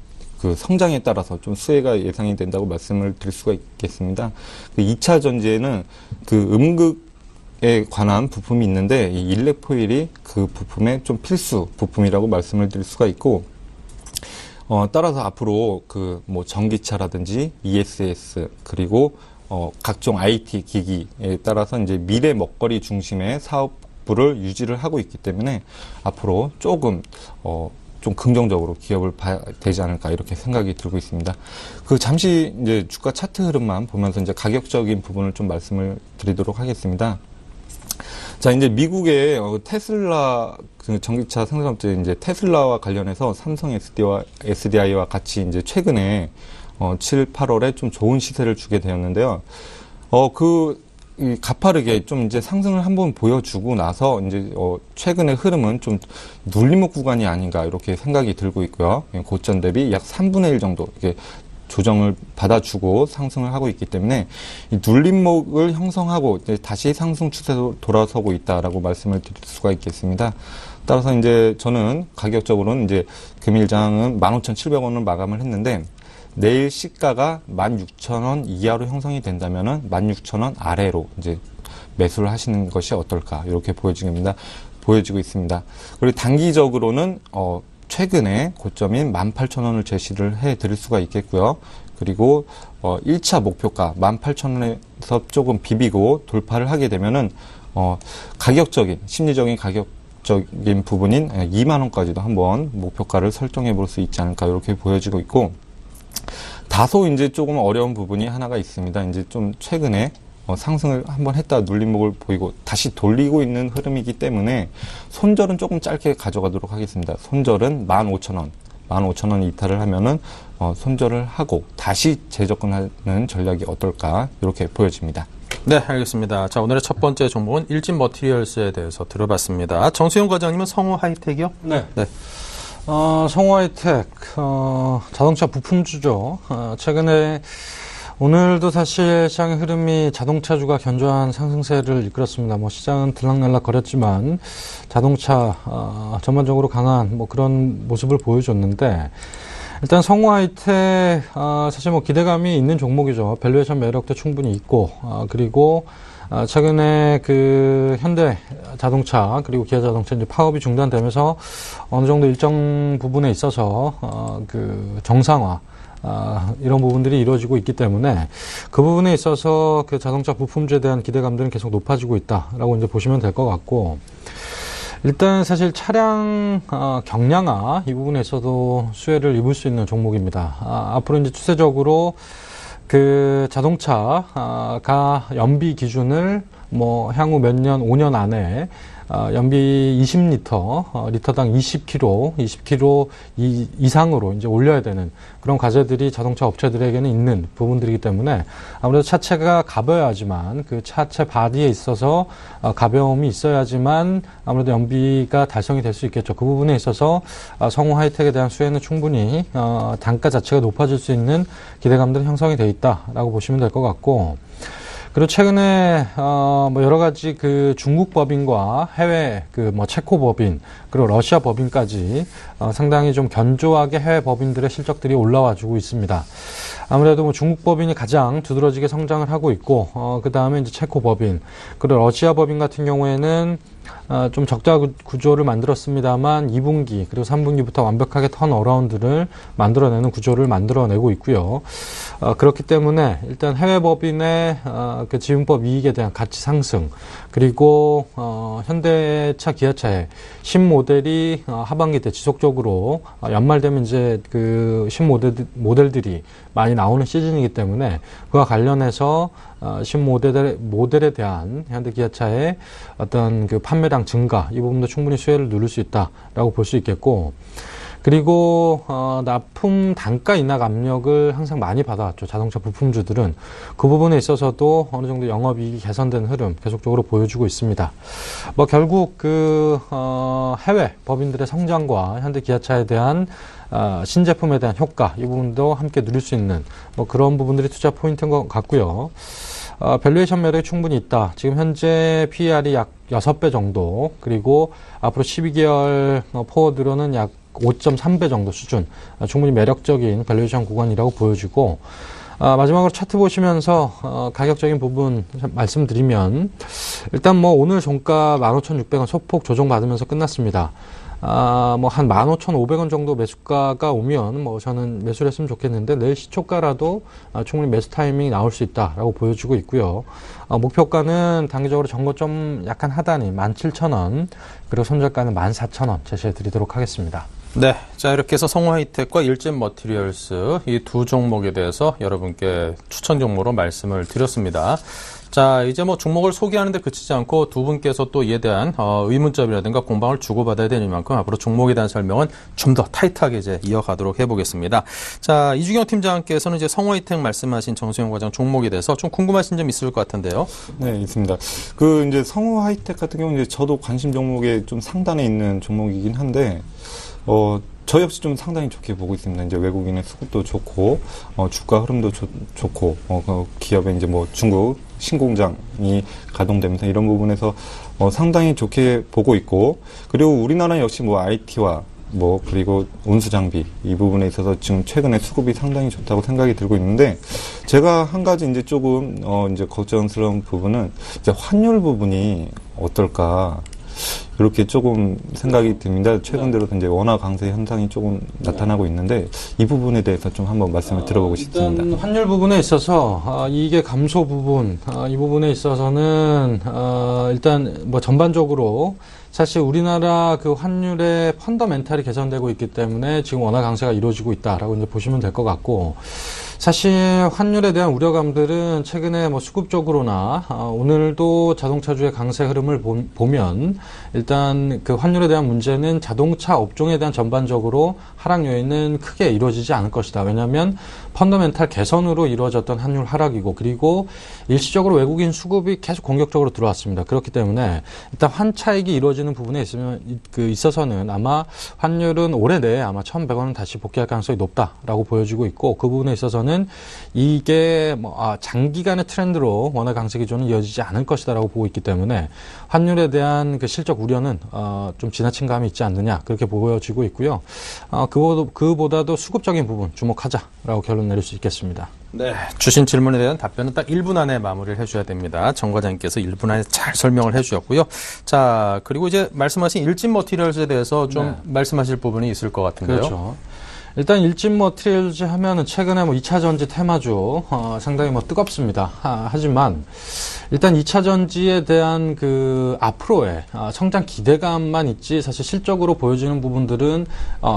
그 성장에 따라서 좀 수혜가 예상이 된다고 말씀을 드릴 수가 있겠습니다. 그 2차 전지에는 그 음극에 관한 부품이 있는데, 이 일렉 포일이 그 부품의 좀 필수 부품이라고 말씀을 드릴 수가 있고, 따라서 앞으로 그 뭐 전기차라든지 ESS 그리고 각종 IT 기기에 따라서 이제 미래 먹거리 중심의 사업부를 유지를 하고 있기 때문에 앞으로 조금 좀 긍정적으로 기업을 봐야 되지 않을까 이렇게 생각이 들고 있습니다. 잠시 이제 주가 차트 흐름만 보면서 이제 가격적인 부분을 좀 말씀을 드리도록 하겠습니다. 자, 이제 미국의 테슬라 전기차 생산업체 이제 테슬라와 관련해서 삼성 SDI와 같이 이제 최근에 7, 8월에 좀 좋은 시세를 주게 되었는데요. 가파르게 좀 이제 상승을 한번 보여주고 나서 이제 최근의 흐름은 좀 눌림목 구간이 아닌가 이렇게 생각이 들고 있고요. 고점 대비 약 3분의 1 정도 이렇게 조정을 받아주고 상승을 하고 있기 때문에 이 눌림목을 형성하고 이제 다시 상승 추세로 돌아서고 있다라고 말씀을 드릴 수가 있겠습니다. 따라서 이제 저는 가격적으로는 이제 금일장은 15,700원을 마감을 했는데 내일 시가가 16,000원 이하로 형성이 된다면은 16,000원 아래로 이제 매수를 하시는 것이 어떨까 이렇게 보여지고 있습니다. 그리고 단기적으로는 최근에 고점인 18,000원을 제시를 해 드릴 수가 있겠고요. 그리고 1차 목표가 18,000원에서 조금 비비고 돌파를 하게 되면은 심리적인 가격적인 부분인 2만 원까지도 한번 목표가를 설정해 볼 수 있지 않을까 이렇게 보여지고 있고, 다소 이제 조금 어려운 부분이 하나가 있습니다. 이제 좀 최근에 상승을 한번 했다 눌림목을 보이고 다시 돌리고 있는 흐름이기 때문에 손절은 조금 짧게 가져가도록 하겠습니다. 손절은 15,000원, 15,000원 이탈을 하면은 손절을 하고 다시 재접근하는 전략이 어떨까 이렇게 보여집니다. 네, 알겠습니다. 자, 오늘의 첫 번째 종목은 일진 머티리얼스에 대해서 들어봤습니다. 정수영 과장님은 성우 하이텍이요? 네. 네. 성우 하이텍, 자동차 부품주죠. 최근에 오늘도 사실 시장의 흐름이 자동차주가 견조한 상승세를 이끌었습니다. 시장은 들락날락 거렸지만 자동차 전반적으로 강한 그런 모습을 보여줬는데, 일단 성우 하이텍 사실 기대감이 있는 종목이죠. 밸류에이션 매력도 충분히 있고, 그리고 최근에 현대 자동차 그리고 기아 자동차 이제 파업이 중단되면서 어느 정도 일정 부분에 있어서 정상화 이런 부분들이 이루어지고 있기 때문에 그 부분에 있어서 자동차 부품주에 대한 기대감들은 계속 높아지고 있다라고 이제 보시면 될 것 같고, 일단 사실 차량 경량화 이 부분에 있어도 수혜를 입을 수 있는 종목입니다. 앞으로 이제 추세적으로 자동차가 연비 기준을 향후 몇 년, 5년 안에 연비 20리터, 리터당 20km 이상으로 이제 올려야 되는 그런 과제들이 자동차 업체들에게는 있는 부분들이기 때문에 아무래도 차체가 가벼워야지만 차체 바디에 있어서 가벼움이 있어야지만 아무래도 연비가 달성이 될 수 있겠죠. 그 부분에 있어서 성우 하이텍에 대한 수혜는 충분히 단가 자체가 높아질 수 있는 기대감들은 형성이 돼 있다라고 보시면 될 것 같고, 그리고 최근에 여러 가지 중국 법인과 해외 체코 법인 그리고 러시아 법인까지 상당히 좀 견조하게 해외 법인들의 실적들이 올라와주고 있습니다. 아무래도 중국 법인이 가장 두드러지게 성장을 하고 있고, 그 다음에 이제 체코 법인 그리고 러시아 법인 같은 경우에는 좀 적자 구조를 만들었습니다만 2분기 그리고 3분기부터 완벽하게 턴어라운드를 만들어내는 구조를 만들어내고 있고요. 그렇기 때문에 일단 해외 법인의 지분법 이익에 대한 가치 상승, 그리고 현대차, 기아차의 신모델이 하반기 때 지속적으로 연말 되면 이제 신모델들이 많이 나오는 시즌이기 때문에 그와 관련해서 신모델에 대한 현대 기아차의 어떤 판매량 증가 이 부분도 충분히 수혜를 누릴 수 있다라고 볼 수 있겠고, 그리고 납품 단가 인하 압력을 항상 많이 받아왔죠. 자동차 부품주들은 그 부분에 있어서도 어느 정도 영업이익이 개선된 흐름 계속적으로 보여주고 있습니다. 결국 해외 법인들의 성장과 현대 기아차에 대한 신제품에 대한 효과 이 부분도 함께 누릴 수 있는 그런 부분들이 투자 포인트인 것 같고요. 밸류에이션 매력이 충분히 있다. 지금 현재 PER이 약 6배 정도, 그리고 앞으로 12개월 포워드로는 약 5.3배 정도 수준, 충분히 매력적인 밸류에이션 구간이라고 보여지고, 마지막으로 차트 보시면서 가격적인 부분 말씀드리면, 일단 오늘 종가 15,600원 소폭 조정받으면서 끝났습니다. 뭐 한 15,500원 정도 매수가가 오면 뭐 저는 매수를 했으면 좋겠는데 내일 시초가라도 충분히 매수 타이밍이 나올 수 있다라고 보여주고 있고요. 목표가는 단기적으로 전고점 약간 하단이 17,000원, 그리고 손절가는 14,000원 제시해 드리도록 하겠습니다. 네. 자, 이렇게 해서 성우하이텍과 일진 머티리얼스 이 두 종목에 대해서 여러분께 추천 종목으로 말씀을 드렸습니다. 자, 이제 뭐 종목을 소개하는데 그치지 않고 두 분께서 또 이에 대한 의문점이라든가 공방을 주고받아야 되는 만큼 앞으로 종목에 대한 설명은 좀 더 타이트하게 이제 이어가도록 해보겠습니다. 자, 이주경 팀장께서는 이제 성우하이텍 말씀하신 정수영 과장 종목에 대해서 좀 궁금하신 점 있을 것 같은데요. 네, 있습니다. 이제 성우 하이텍 같은 경우는 이제 저도 관심 종목에 좀 상단에 있는 종목이긴 한데, 저 역시 좀 상당히 좋게 보고 있습니다. 이제 외국인의 수급도 좋고, 주가 흐름도 좋고, 기업의 이제 뭐 중국 신공장이 가동되면서 이런 부분에서 상당히 좋게 보고 있고, 그리고 우리나라 역시 뭐 IT와 그리고 운수장비 이 부분에 있어서 지금 최근에 수급이 상당히 좋다고 생각이 들고 있는데, 제가 한 가지 이제 조금, 이제 걱정스러운 부분은 이제 환율 부분이 어떨까. 이렇게 조금 생각이 듭니다. 최근 들어서 이제 원화 강세 현상이 조금 나타나고 있는데 이 부분에 대해서 좀 한번 말씀을 들어보고 싶습니다. 일단 환율 부분에 있어서 이게 감소 부분, 이 부분에 있어서는 일단 뭐 전반적으로 사실 우리나라 그 환율의 펀더멘탈이 개선되고 있기 때문에 지금 원화 강세가 이루어지고 있다라고 이제 보시면 될 것 같고, 사실 환율에 대한 우려감들은 최근에 뭐 수급적으로나 오늘도 자동차주의 강세 흐름을 보면 일단 그 환율에 대한 문제는 자동차 업종에 대한 전반적으로 하락 요인은 크게 이루어지지 않을 것이다. 왜냐하면 펀더멘탈 개선으로 이루어졌던 환율 하락이고, 그리고 일시적으로 외국인 수급이 계속 공격적으로 들어왔습니다. 그렇기 때문에 일단 환차익이 이루어지는 부분에 있어서는 아마 환율은 올해 내에 아마 1,100원은 다시 복귀할 가능성이 높다라고 보여지고 있고, 그 부분에 있어서는 이게 장기간의 트렌드로 원화 강세 기조는 이어지지 않을 것이다라고 보고 있기 때문에 환율에 대한 그 실적 우려는 좀 지나친 감이 있지 않느냐, 그렇게 보여지고 있고요. 그보다도 수급적인 부분 주목하자라고 결론 내릴 수 있겠습니다. 네. 주신 질문에 대한 답변은 딱 1분 안에 마무리를 해줘야 됩니다. 정 과장님께서 1분 안에 잘 설명을 해주셨고요. 자, 그리고 이제 말씀하신 일진 머티리얼스에 대해서 좀 말씀하실 부분이 있을 것 같은데요. 그렇죠. 일단 일진 머티리얼즈 하면은 최근에 뭐 2차 전지 테마주 상당히 뭐 뜨겁습니다. 하지만 일단 2차 전지에 대한 그 앞으로의 성장 기대감만 있지 사실 실적으로 보여지는 부분들은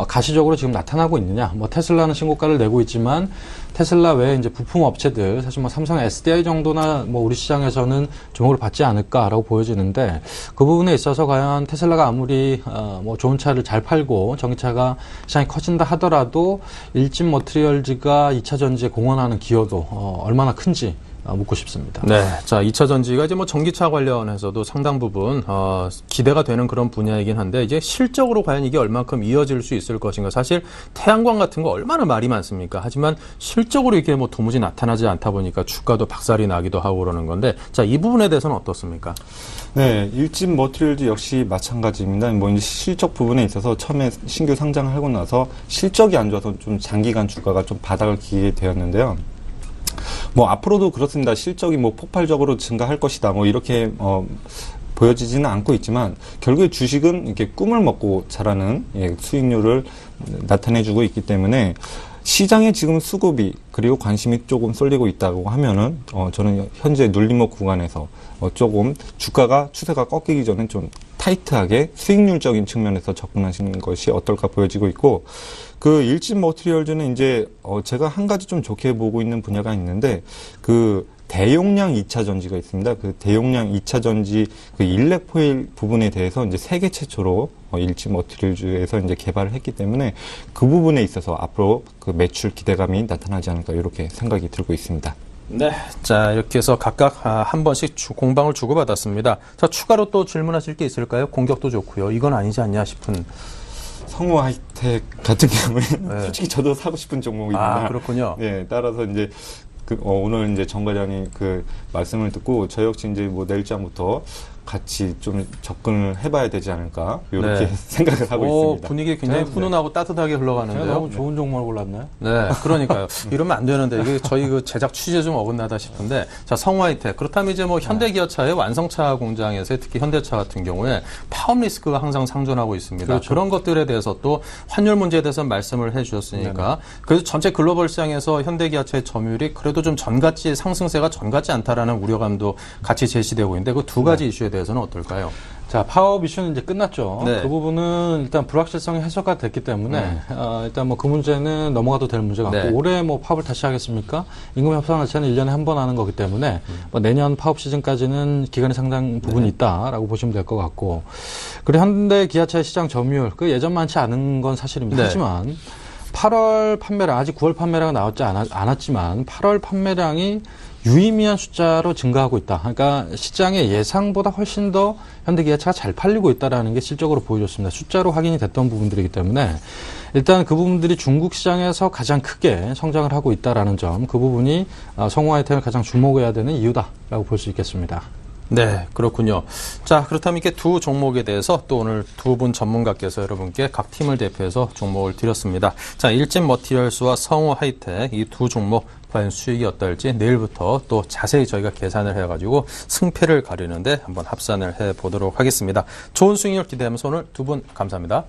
가시적으로 지금 나타나고 있느냐. 뭐 테슬라는 신고가를 내고 있지만 테슬라 외에 이제 부품 업체들, 사실 뭐 삼성 SDI 정도나 뭐 우리 시장에서는 주목을 받지 않을까라고 보여지는데, 그 부분에 있어서 과연 테슬라가 아무리 뭐 좋은 차를 잘 팔고 전기차가 시장이 커진다 하더라도 일진 머티리얼즈가 2차 전지에 공헌하는 기여도 얼마나 큰지 묻고 싶습니다. 네. 자, 2차 전지가 이제 뭐 전기차 관련해서도 상당 부분, 기대가 되는 그런 분야이긴 한데, 이제 실적으로 과연 이게 얼만큼 이어질 수 있을 것인가. 사실 태양광 같은 거 얼마나 말이 많습니까? 하지만 실적으로 이게 뭐 도무지 나타나지 않다 보니까 주가도 박살이 나기도 하고 그러는 건데, 자, 이 부분에 대해서는 어떻습니까? 네, 일진 머티리얼즈 역시 마찬가지입니다. 뭐 이제 실적 부분에 있어서 처음에 신규 상장을 하고 나서 실적이 안 좋아서 좀 장기간 주가가 좀 바닥을 기게 되었는데요. 뭐 앞으로도 그렇습니다. 실적이 뭐 폭발적으로 증가할 것이다. 뭐 이렇게 보여지지는 않고 있지만, 결국에 주식은 이렇게 꿈을 먹고 자라는 수익률을 나타내주고 있기 때문에 시장에 지금 수급이 그리고 관심이 조금 쏠리고 있다고 하면은 저는 현재 눌림목 구간에서 조금 주가가 추세가 꺾이기 전에 좀 타이트하게 수익률적인 측면에서 접근하시는 것이 어떨까 보여지고 있고, 그 일진 머티리얼즈는 이제 제가 한 가지 좀 좋게 보고 있는 분야가 있는데, 그 대용량 2차 전지가 있습니다. 그 대용량 2차 전지 그 일렉 포일 부분에 대해서 이제 세계 최초로 일진 머티리얼즈에서 이제 개발을 했기 때문에 그 부분에 있어서 앞으로 그 매출 기대감이 나타나지 않을까, 이렇게 생각이 들고 있습니다. 네. 자, 이렇게 해서 각각 한 번씩 공방을 주고받았습니다. 자, 추가로 또 질문하실 게 있을까요? 공격도 좋고요. 이건 아니지 않냐 싶은. 성우 하이텍 같은 경우에 솔직히 저도 사고 싶은 종목입니다. 그렇군요. 네, 따라서 이제 오늘 이제 정 과장님 그 말씀을 듣고 저 역시 이제 뭐 내일장부터 같이 좀 접근을 해봐야 되지 않을까 이렇게 네. 생각을 하고 있습니다. 분위기 굉장히 네. 훈훈하고 따뜻하게 제가 흘러가는데요. 너무 좋은 종목을 골랐나요? 네, 그러니까요. 이러면 안 되는데 이게 저희 그 제작 취지에 좀 어긋나다 싶은데, 자, 성화이텍. 그렇다면 이제 뭐 현대기아차의 완성차 공장에서 특히 현대차 같은 경우에 파업 리스크가 항상 상존하고 있습니다. 그렇죠. 그런 것들에 대해서 또 환율 문제에 대해서 말씀을 해주셨으니까, 그래서 전체 글로벌 시장에서 현대기아차의 점유율이 그래도 좀 전같이 상승세가 전같지 않다라는 우려감도 같이 제시되고 있는데 그 두 가지 이슈에 대해서는 어떨까요? 자, 파업 이슈는 이제 끝났죠. 네. 그 부분은 일단 불확실성이 해소가 됐기 때문에 일단 뭐 그 문제는 넘어가도 될 문제 같고 네. 올해 뭐 파업을 다시 하겠습니까? 임금 협상 자체는 1년에 한 번 하는 거기 때문에 뭐 내년 파업 시즌까지는 기간이 상당 부분이 있다라고 보시면 될 것 같고 그리고 현대 기아차의 시장 점유율 그 예전만치 않은 건 사실입니다. 네. 하지만 8월 판매량 아직 9월 판매량은 나왔지 않았지만 8월 판매량이 유의미한 숫자로 증가하고 있다. 그러니까 시장의 예상보다 훨씬 더 현대기아차가 잘 팔리고 있다는 게 실적으로 보여줬습니다. 숫자로 확인이 됐던 부분들이기 때문에 일단 그 부분들이 중국 시장에서 가장 크게 성장을 하고 있다는 점, 그 부분이 성화이텍을 가장 주목해야 되는 이유다라고 볼 수 있겠습니다. 네, 그렇군요. 자, 그렇다면 이렇게 두 종목에 대해서 또 오늘 두 분 전문가께서 여러분께 각 팀을 대표해서 종목을 드렸습니다. 자, 일진 머티리얼스와 성우 하이텍 이 두 종목 과연 수익이 어떨지 내일부터 또 자세히 저희가 계산을 해가지고 승패를 가리는데 한번 합산을 해보도록 하겠습니다. 좋은 수익률 기대하면서 오늘 두 분 감사합니다.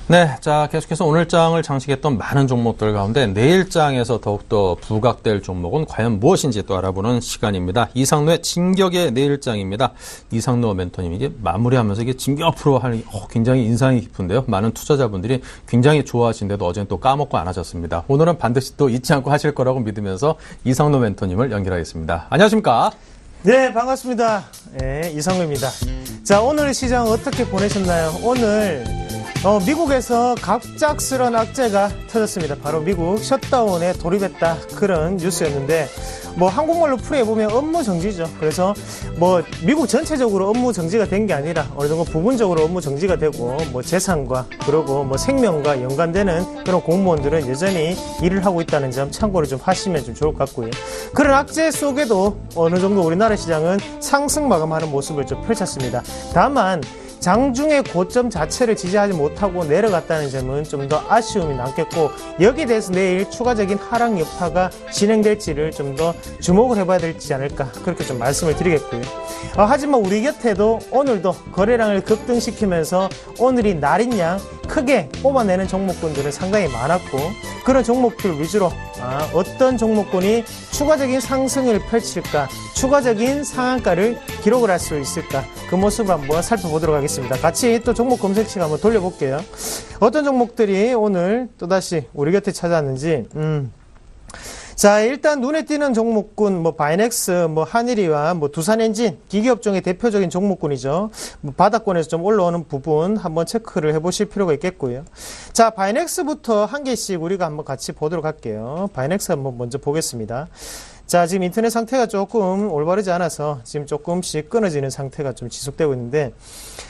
네, 자 계속해서 오늘 장을 장식했던 많은 종목들 가운데 내일 장에서 더욱더 부각될 종목은 과연 무엇인지 또 알아보는 시간입니다. 이상로의 진격의 내일 장입니다. 이상로 멘토님 이게 마무리하면서 이게 진격 앞으로 하는 굉장히 인상이 깊은데요. 많은 투자자분들이 굉장히 좋아하시는데도 어제는 또 까먹고 안 하셨습니다. 오늘은 반드시 또 잊지 않고 하실 거라고 믿으면서 이상로 멘토님을 연결하겠습니다. 안녕하십니까? 네, 반갑습니다. 네, 이상로입니다. 자, 오늘 시장 어떻게 보내셨나요? 오늘 미국에서 갑작스런 악재가 터졌습니다. 바로 미국 셧다운에 돌입했다. 그런 뉴스였는데 뭐 한국말로 풀이해보면 업무 정지죠. 그래서 뭐 미국 전체적으로 업무 정지가 된 게 아니라 어느 정도 부분적으로 업무 정지가 되고 뭐 재산과 그리고 뭐 생명과 연관되는 그런 공무원들은 여전히 일을 하고 있다는 점 참고를 좀 하시면 좀 좋을 것 같고요. 그런 악재 속에도 어느 정도 우리나라 시장은 상승 마감하는 모습을 좀 펼쳤습니다. 다만 장중의 고점 자체를 지지하지 못하고 내려갔다는 점은 좀 더 아쉬움이 남겠고 여기에 대해서 내일 추가적인 하락 여파가 진행될지를 좀 더 주목을 해봐야 되지 않을까 그렇게 좀 말씀을 드리겠고요. 하지만 우리 곁에도 오늘도 거래량을 급등시키면서 오늘이 날인 양 크게 뽑아내는 종목군들은 상당히 많았고 그런 종목들 위주로 어떤 종목군이 추가적인 상승을 펼칠까 추가적인 상한가를 기록을 할 수 있을까 그 모습을 한번 살펴보도록 하겠습니다. 같이 또 종목 검색식 한번 돌려볼게요. 어떤 종목들이 오늘 또다시 우리 곁에 찾아왔는지 자, 일단 눈에 띄는 종목군, 뭐, 바이넥스, 뭐, 한일이와 뭐, 두산엔진, 기기업종의 대표적인 종목군이죠. 뭐 바닥권에서 좀 올라오는 부분 한번 체크를 해보실 필요가 있겠고요. 자, 바이넥스부터 한 개씩 우리가 한번 같이 보도록 할게요. 바이넥스 한번 먼저 보겠습니다. 자, 지금 인터넷 상태가 조금 올바르지 않아서 지금 조금씩 끊어지는 상태가 좀 지속되고 있는데,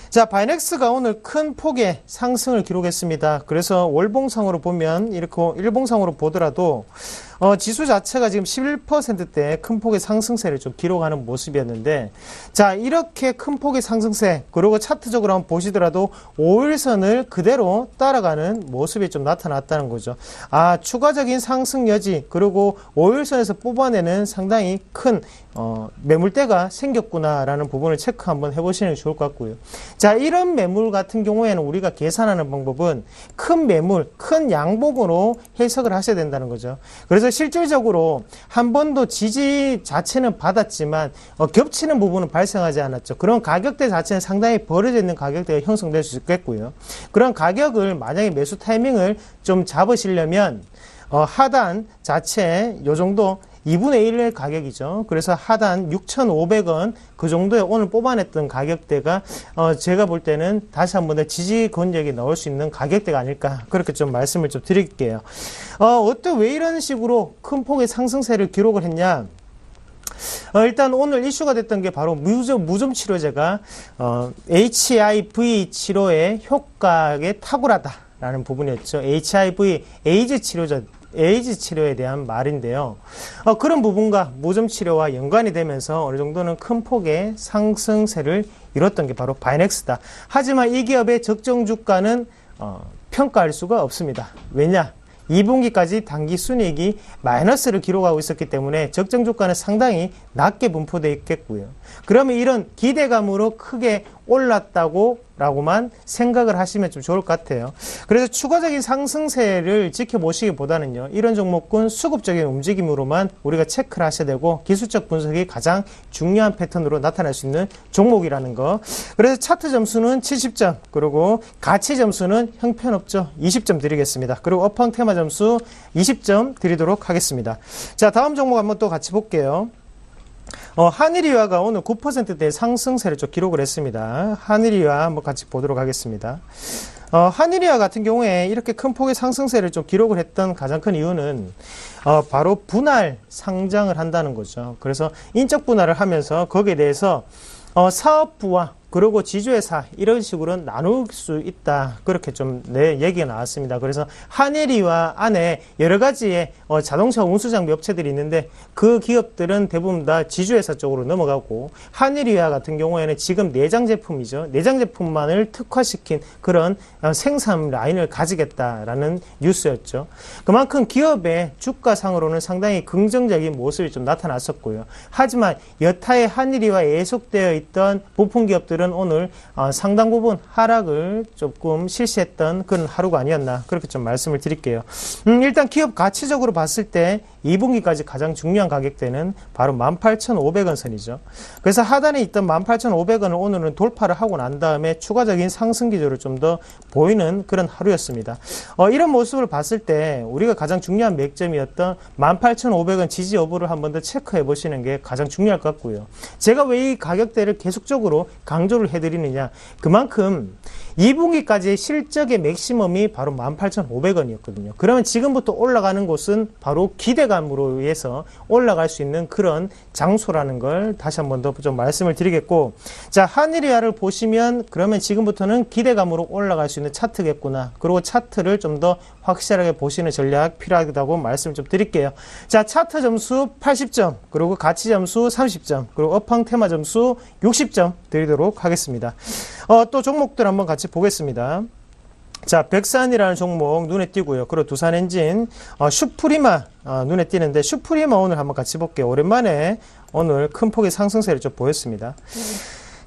자, 바이넥스가 오늘 큰 폭의 상승을 기록했습니다. 그래서 월봉상으로 보면, 이렇게 일봉상으로 보더라도, 지수 자체가 지금 11%대 큰 폭의 상승세를 좀 기록하는 모습이었는데, 자, 이렇게 큰 폭의 상승세, 그리고 차트적으로 한번 보시더라도 5일선을 그대로 따라가는 모습이 좀 나타났다는 거죠. 아, 추가적인 상승 여지, 그리고 5일선에서 뽑아내는 상당히 큰 매물대가 생겼구나라는 부분을 체크 한번 해보시는 게 좋을 것 같고요. 자, 이런 매물 같은 경우에는 우리가 계산하는 방법은 큰 매물, 큰 양봉으로 해석을 하셔야 된다는 거죠. 그래서 실질적으로 한 번도 지지 자체는 받았지만 겹치는 부분은 발생하지 않았죠. 그런 가격대 자체는 상당히 벌어져 있는 가격대가 형성될 수 있겠고요. 그런 가격을 만약에 매수 타이밍을 좀 잡으시려면 하단 자체 요 정도 2분의 1의 가격이죠. 그래서 하단 6,500원 그 정도에 오늘 뽑아냈던 가격대가 제가 볼 때는 다시 한 번 더 지지 권역이 나올 수 있는 가격대가 아닐까 그렇게 좀 말씀을 좀 드릴게요. 왜 이런 식으로 큰 폭의 상승세를 기록을 했냐? 일단 오늘 이슈가 됐던 게 바로 무좀 치료제가 HIV 치료의 효과에 탁월하다라는 부분이었죠. HIV 에이즈 치료에 대한 말인데요. 그런 부분과 무좀 치료와 연관이 되면서 어느 정도는 큰 폭의 상승세를 이뤘던 게 바로 바이넥스다. 하지만 이 기업의 적정 주가는 평가할 수가 없습니다. 왜냐? 2분기까지 단기 순이익이 마이너스를 기록하고 있었기 때문에 적정 주가는 상당히 낮게 분포되어 있겠고요. 그러면 이런 기대감으로 크게 올랐다고라고만 생각을 하시면 좀 좋을 것 같아요. 그래서 추가적인 상승세를 지켜보시기보다는요, 이런 종목군 수급적인 움직임으로만 우리가 체크를 하셔야 되고 기술적 분석이 가장 중요한 패턴으로 나타날 수 있는 종목이라는 거. 그래서 차트 점수는 70점, 그리고 가치 점수는 형편없죠. 20점 드리겠습니다. 그리고 업황 테마 점수 20점 드리도록 하겠습니다. 자, 다음 종목 한번 또 같이 볼게요. 한일이화가 오늘 9%대 상승세를 좀 기록을 했습니다. 한일이화 한번 같이 보도록 하겠습니다. 한일이화 같은 경우에 이렇게 큰 폭의 상승세를 좀 기록을 했던 가장 큰 이유는 바로 분할 상장을 한다는 거죠. 그래서 인적 분할을 하면서 거기에 대해서 사업부와 그리고 지주회사 이런 식으로 나눌 수 있다. 그렇게 좀 얘기가 나왔습니다. 그래서 한일이화 안에 여러 가지의 자동차 운수장비 업체들이 있는데 그 기업들은 대부분 다 지주회사 쪽으로 넘어가고 한일이화 같은 경우에는 지금 내장 제품이죠. 내장 제품만을 특화시킨 그런 생산 라인을 가지겠다라는 뉴스였죠. 그만큼 기업의 주가상으로는 상당히 긍정적인 모습이 좀 나타났었고요. 하지만 여타의 한일이화에 예속되어 있던 부품 기업들은 오늘 상당 부분 하락을 조금 실시했던 그런 하루가 아니었나 그렇게 좀 말씀을 드릴게요. 일단 기업 가치적으로 봤을 때 2분기까지 가장 중요한 가격대는 바로 18,500원 선이죠. 그래서 하단에 있던 18,500원을 오늘은 돌파를 하고 난 다음에 추가적인 상승 기조를 좀 더 보이는 그런 하루였습니다. 이런 모습을 봤을 때 우리가 가장 중요한 맥점이었던 18,500원 지지 여부를 한 번 더 체크해 보시는 게 가장 중요할 것 같고요. 제가 왜 이 가격대를 계속적으로 강조를 해드리느냐, 그만큼 2분기까지의 실적의 맥시멈이 바로 18,500원이었거든요. 그러면 지금부터 올라가는 곳은 바로 기대감으로 의해서 올라갈 수 있는 그런 장소라는 걸 다시 한 번 더 좀 말씀을 드리겠고, 자, 한일이화를 보시면 그러면 지금부터는 기대감으로 올라갈 수 있는 차트겠구나. 그리고 차트를 좀 더 확실하게 보시는 전략 필요하다고 말씀을 좀 드릴게요. 자, 차트 점수 80점, 그리고 가치 점수 30점, 그리고 업황 테마 점수 60점 드리도록 하겠습니다. 또 종목들 한번 같이 보겠습니다. 자, 백산이라는 종목 눈에 띄고요. 그리고 두산엔진, 슈프리마 눈에 띄는데 슈프리마 오늘 한번 같이 볼게요. 오랜만에 오늘 큰 폭의 상승세를 좀 보였습니다.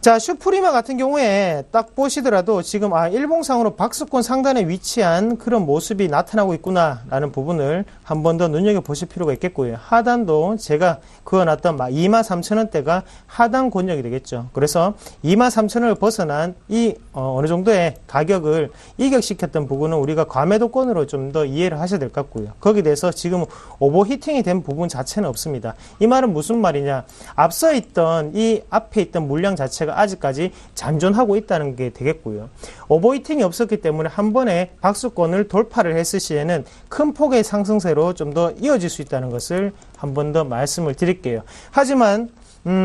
자, 슈프리마 같은 경우에 딱 보시더라도 지금 일봉상으로 박스권 상단에 위치한 그런 모습이 나타나고 있구나라는 부분을 한 번 더 눈여겨보실 필요가 있겠고요. 하단도 제가 그어놨던 23,000원대가 하단 권역이 되겠죠. 그래서 23,000원을 벗어난 이 어느 정도의 가격을 이격시켰던 부분은 우리가 과매도권으로 좀 더 이해를 하셔야 될 것 같고요. 거기에 대해서 지금 오버히팅이 된 부분 자체는 없습니다. 이 말은 무슨 말이냐, 앞서 있던 이 앞에 있던 물량 자체가 자체가 아직까지 잔존하고 있다는 게 되겠고요. 오버히팅이 없었기 때문에 한 번에 박스권을 돌파를 했을 시에는 큰 폭의 상승세로 좀 더 이어질 수 있다는 것을 한 번 더 말씀을 드릴게요. 하지만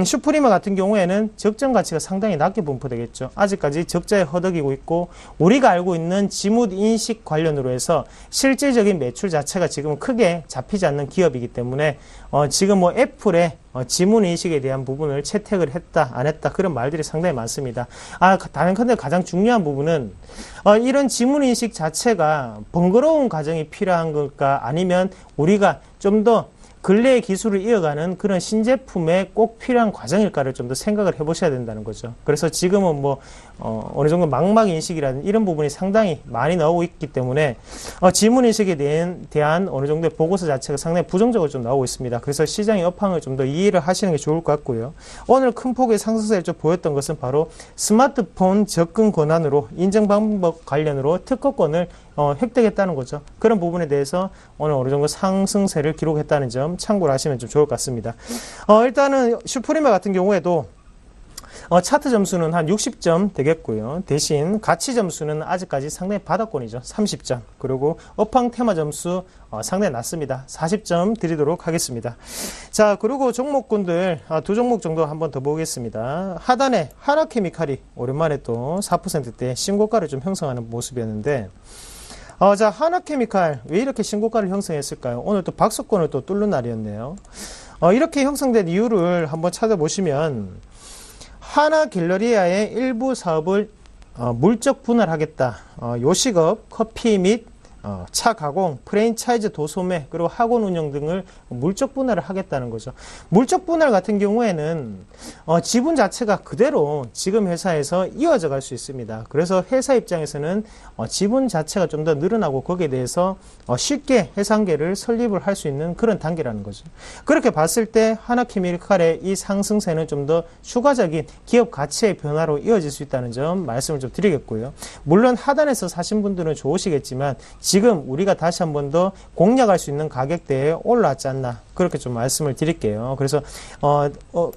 슈프리머 같은 경우에는 적정 가치가 상당히 낮게 분포되겠죠. 아직까지 적자에 허덕이고 있고 우리가 알고 있는 지문 인식 관련으로 해서 실질적인 매출 자체가 지금 크게 잡히지 않는 기업이기 때문에 지금 뭐 애플의 지문 인식에 대한 부분을 채택을 했다 안 했다 그런 말들이 상당히 많습니다. 단연컨대 가장 중요한 부분은 이런 지문 인식 자체가 번거로운 과정이 필요한 걸까 아니면 우리가 좀 더 근래의 기술을 이어가는 그런 신제품에 꼭 필요한 과정일까를 좀 더 생각을 해보셔야 된다는 거죠. 그래서 지금은 뭐 어느 정도 망막 인식이라는 이런 부분이 상당히 많이 나오고 있기 때문에 지문 인식에 대한 어느 정도의 보고서 자체가 상당히 부정적으로 좀 나오고 있습니다. 그래서 시장의 업황을 좀 더 이해를 하시는 게 좋을 것 같고요. 오늘 큰 폭의 상승세를 좀 보였던 것은 바로 스마트폰 접근 권한으로 인증 방법 관련으로 특허권을 획득했다는 거죠. 그런 부분에 대해서 오늘 어느 정도 상승세를 기록했다는 점 참고를 하시면 좀 좋을 것 같습니다. 일단은 슈프리머 같은 경우에도 차트 점수는 한 60점 되겠고요. 대신 가치 점수는 아직까지 상당히 바닥권이죠. 30점. 그리고 업황 테마 점수 상당히 낮습니다. 40점 드리도록 하겠습니다. 자, 그리고 종목군들 두 종목 정도 한번 더 보겠습니다. 하단에 하나케미칼이 오랜만에 또 4%대 신고가를 좀 형성하는 모습이었는데 자, 하나케미칼 왜 이렇게 신고가를 형성했을까요? 오늘 또 박스권을 또 뚫는 날이었네요. 이렇게 형성된 이유를 한번 찾아보시면 하나갤러리아의 일부 사업을 물적 분할하겠다. 요식업, 커피 및 차 가공, 프랜차이즈 도소매, 그리고 학원 운영 등을 물적 분할을 하겠다는 거죠. 물적 분할 같은 경우에는 지분 자체가 그대로 지금 회사에서 이어져 갈 수 있습니다. 그래서 회사 입장에서는 지분 자체가 좀 더 늘어나고 거기에 대해서 쉽게 회사계를 설립을 할 수 있는 그런 단계라는 거죠. 그렇게 봤을 때 하나케미칼의 이 상승세는 좀 더 추가적인 기업 가치의 변화로 이어질 수 있다는 점 말씀을 좀 드리겠고요. 물론 하단에서 사신 분들은 좋으시겠지만 지금 우리가 다시 한 번 더 공략할 수 있는 가격대에 올라왔지 않나 그렇게 좀 말씀을 드릴게요. 그래서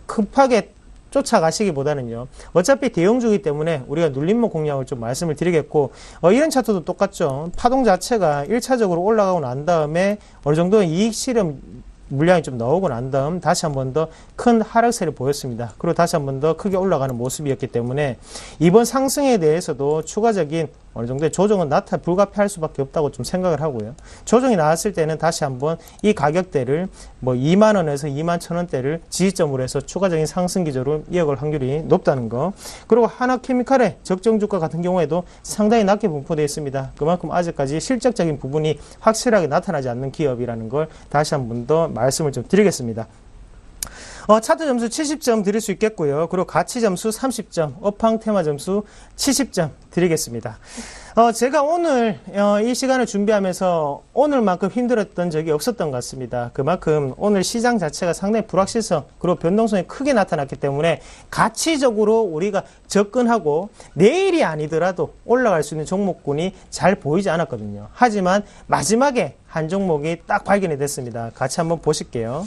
급하게 쫓아가시기보다는요. 어차피 대형주기 때문에 우리가 눌림목 공략을 좀 말씀을 드리겠고 이런 차트도 똑같죠. 파동 자체가 1차적으로 올라가고 난 다음에 어느 정도 이익 실험 물량이 좀 나오고 난 다음 다시 한 번 더 큰 하락세를 보였습니다. 그리고 다시 한 번 더 크게 올라가는 모습이었기 때문에 이번 상승에 대해서도 추가적인 어느 정도의 조정은 불가피할 수밖에 없다고 좀 생각을 하고요. 조정이 나왔을 때는 다시 한번 이 가격대를 뭐 2만 원에서 2만 1,000원대를 지지점으로 해서 추가적인 상승 기조를 이어갈 확률이 높다는 거. 그리고 하나케미칼의 적정 주가 같은 경우에도 상당히 낮게 분포되어 있습니다. 그만큼 아직까지 실적적인 부분이 확실하게 나타나지 않는 기업이라는 걸 다시 한 번 더 말씀을 좀 드리겠습니다. 차트 점수 70점 드릴 수 있겠고요. 그리고 가치 점수 30점, 업황 테마 점수 70점 드리겠습니다. 제가 오늘 이 시간을 준비하면서 오늘만큼 힘들었던 적이 없었던 것 같습니다. 그만큼 오늘 시장 자체가 상당히 불확실성 그리고 변동성이 크게 나타났기 때문에 가치적으로 우리가 접근하고 내일이 아니더라도 올라갈 수 있는 종목군이 잘 보이지 않았거든요. 하지만 마지막에 한 종목이 딱 발견이 됐습니다. 같이 한번 보실게요.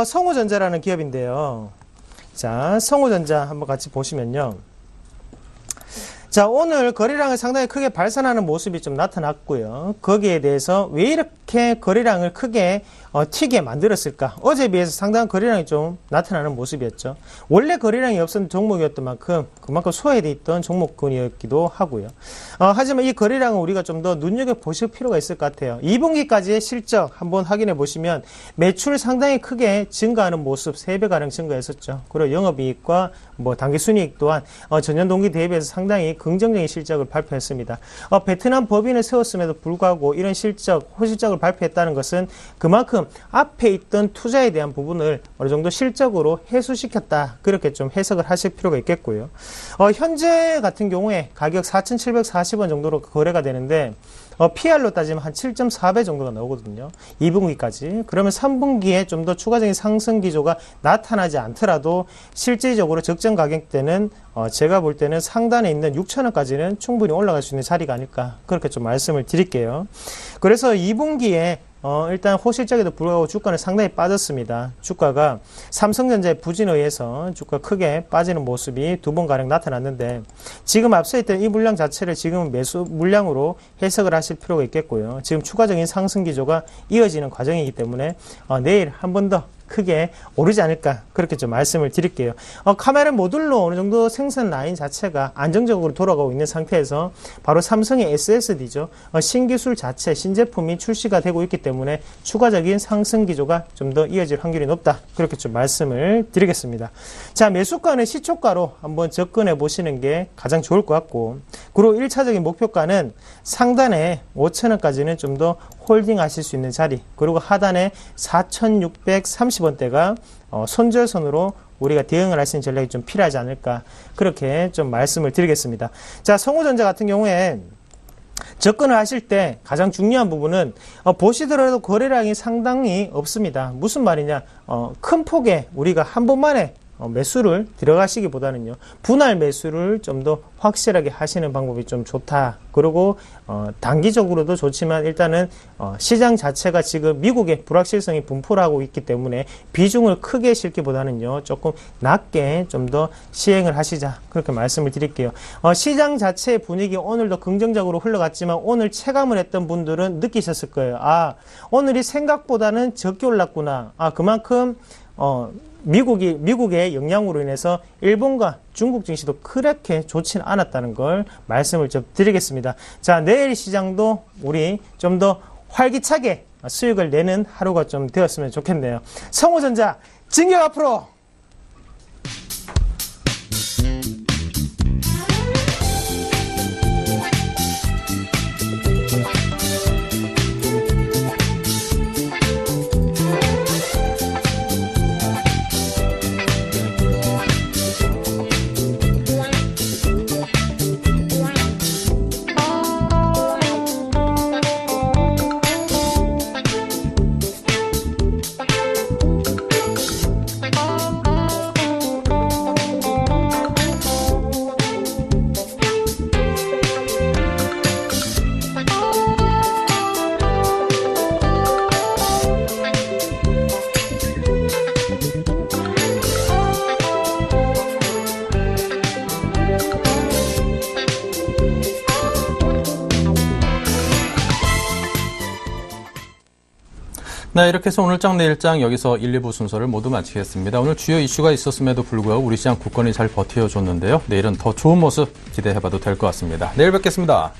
성우전자라는 기업인데요. 자, 성우전자 한번 같이 보시면요. 자, 오늘 거래량을 상당히 크게 발산하는 모습이 좀 나타났고요. 거기에 대해서 왜 이렇게 거래량을 크게 튀게 만들었을까? 어제에 비해서 상당한 거래량이 좀 나타나는 모습이었죠. 원래 거래량이 없었던 종목이었던 만큼 그만큼 소외되어 있던 종목군이었기도 하고요. 하지만 이 거래량은 우리가 좀 더 눈여겨보실 필요가 있을 것 같아요. 2분기까지의 실적 한번 확인해 보시면 매출 상당히 크게 증가하는 모습 3배가량 증가했었죠. 그리고 영업이익과 뭐 당기순이익 또한 전년 동기 대비해서 상당히 긍정적인 실적을 발표했습니다. 베트남 법인을 세웠음에도 불구하고 이런 호실적을 발표했다는 것은 그만큼 앞에 있던 투자에 대한 부분을 어느 정도 실적으로 해소시켰다. 그렇게 좀 해석을 하실 필요가 있겠고요. 현재 같은 경우에 가격 4,740원 정도로 거래가 되는데 PR로 따지면 한 7.4배 정도가 나오거든요. 2분기까지. 그러면 3분기에 좀 더 추가적인 상승 기조가 나타나지 않더라도 실질적으로 적정 가격대는 제가 볼 때는 상단에 있는 6,000원까지는 충분히 올라갈 수 있는 자리가 아닐까 그렇게 좀 말씀을 드릴게요. 그래서 2분기에 일단 호실적에도 불구하고 주가는 상당히 빠졌습니다. 주가가 삼성전자의 부진에 의해서 주가 크게 빠지는 모습이 두 번가량 나타났는데 지금 앞서 있던 이 물량 자체를 지금 매수 물량으로 해석을 하실 필요가 있겠고요. 지금 추가적인 상승 기조가 이어지는 과정이기 때문에 내일 한 번 더 크게 오르지 않을까 그렇게 좀 말씀을 드릴게요. 카메라 모듈로 어느 정도 생산 라인 자체가 안정적으로 돌아가고 있는 상태에서 바로 삼성의 SSD죠. 신기술 자체 신제품이 출시가 되고 있기 때문에 추가적인 상승 기조가 좀 더 이어질 확률이 높다 그렇게 좀 말씀을 드리겠습니다. 자, 매수가는 시초가로 한번 접근해 보시는 게 가장 좋을 것 같고, 그리고 1차적인 목표가는 상단에 5,000원까지는 좀 더 홀딩 하실 수 있는 자리, 그리고 하단에 4,630원대가 손절선으로 우리가 대응을 할 수 있는 전략이 좀 필요하지 않을까 그렇게 좀 말씀을 드리겠습니다. 자, 성우전자 같은 경우에 접근을 하실 때 가장 중요한 부분은 보시더라도 거래량이 상당히 없습니다. 무슨 말이냐, 큰 폭에 우리가 한 번만에 매수를 들어가시기보다는요, 분할 매수를 좀 더 확실하게 하시는 방법이 좀 좋다. 그리고 단기적으로도 좋지만 일단은 시장 자체가 지금 미국의 불확실성이 분포를 하고 있기 때문에 비중을 크게 싣기보다는요, 조금 낮게 좀 더 시행을 하시자 그렇게 말씀을 드릴게요. 시장 자체의 분위기 오늘도 긍정적으로 흘러갔지만 오늘 체감을 했던 분들은 느끼셨을 거예요. 아, 오늘이 생각보다는 적게 올랐구나. 아, 그만큼 미국의 영향으로 인해서 일본과 중국 증시도 그렇게 좋지는 않았다는 걸 말씀을 좀 드리겠습니다. 자, 내일 시장도 우리 좀 더 활기차게 수익을 내는 하루가 좀 되었으면 좋겠네요. 성우전자 진격 앞으로! 네, 이렇게 해서 오늘장 내일장 여기서 1, 2부 순서를 모두 마치겠습니다. 오늘 주요 이슈가 있었음에도 불구하고 우리 시장 국권이 잘 버텨줬는데요. 내일은 더 좋은 모습 기대해봐도 될 것 같습니다. 내일 뵙겠습니다.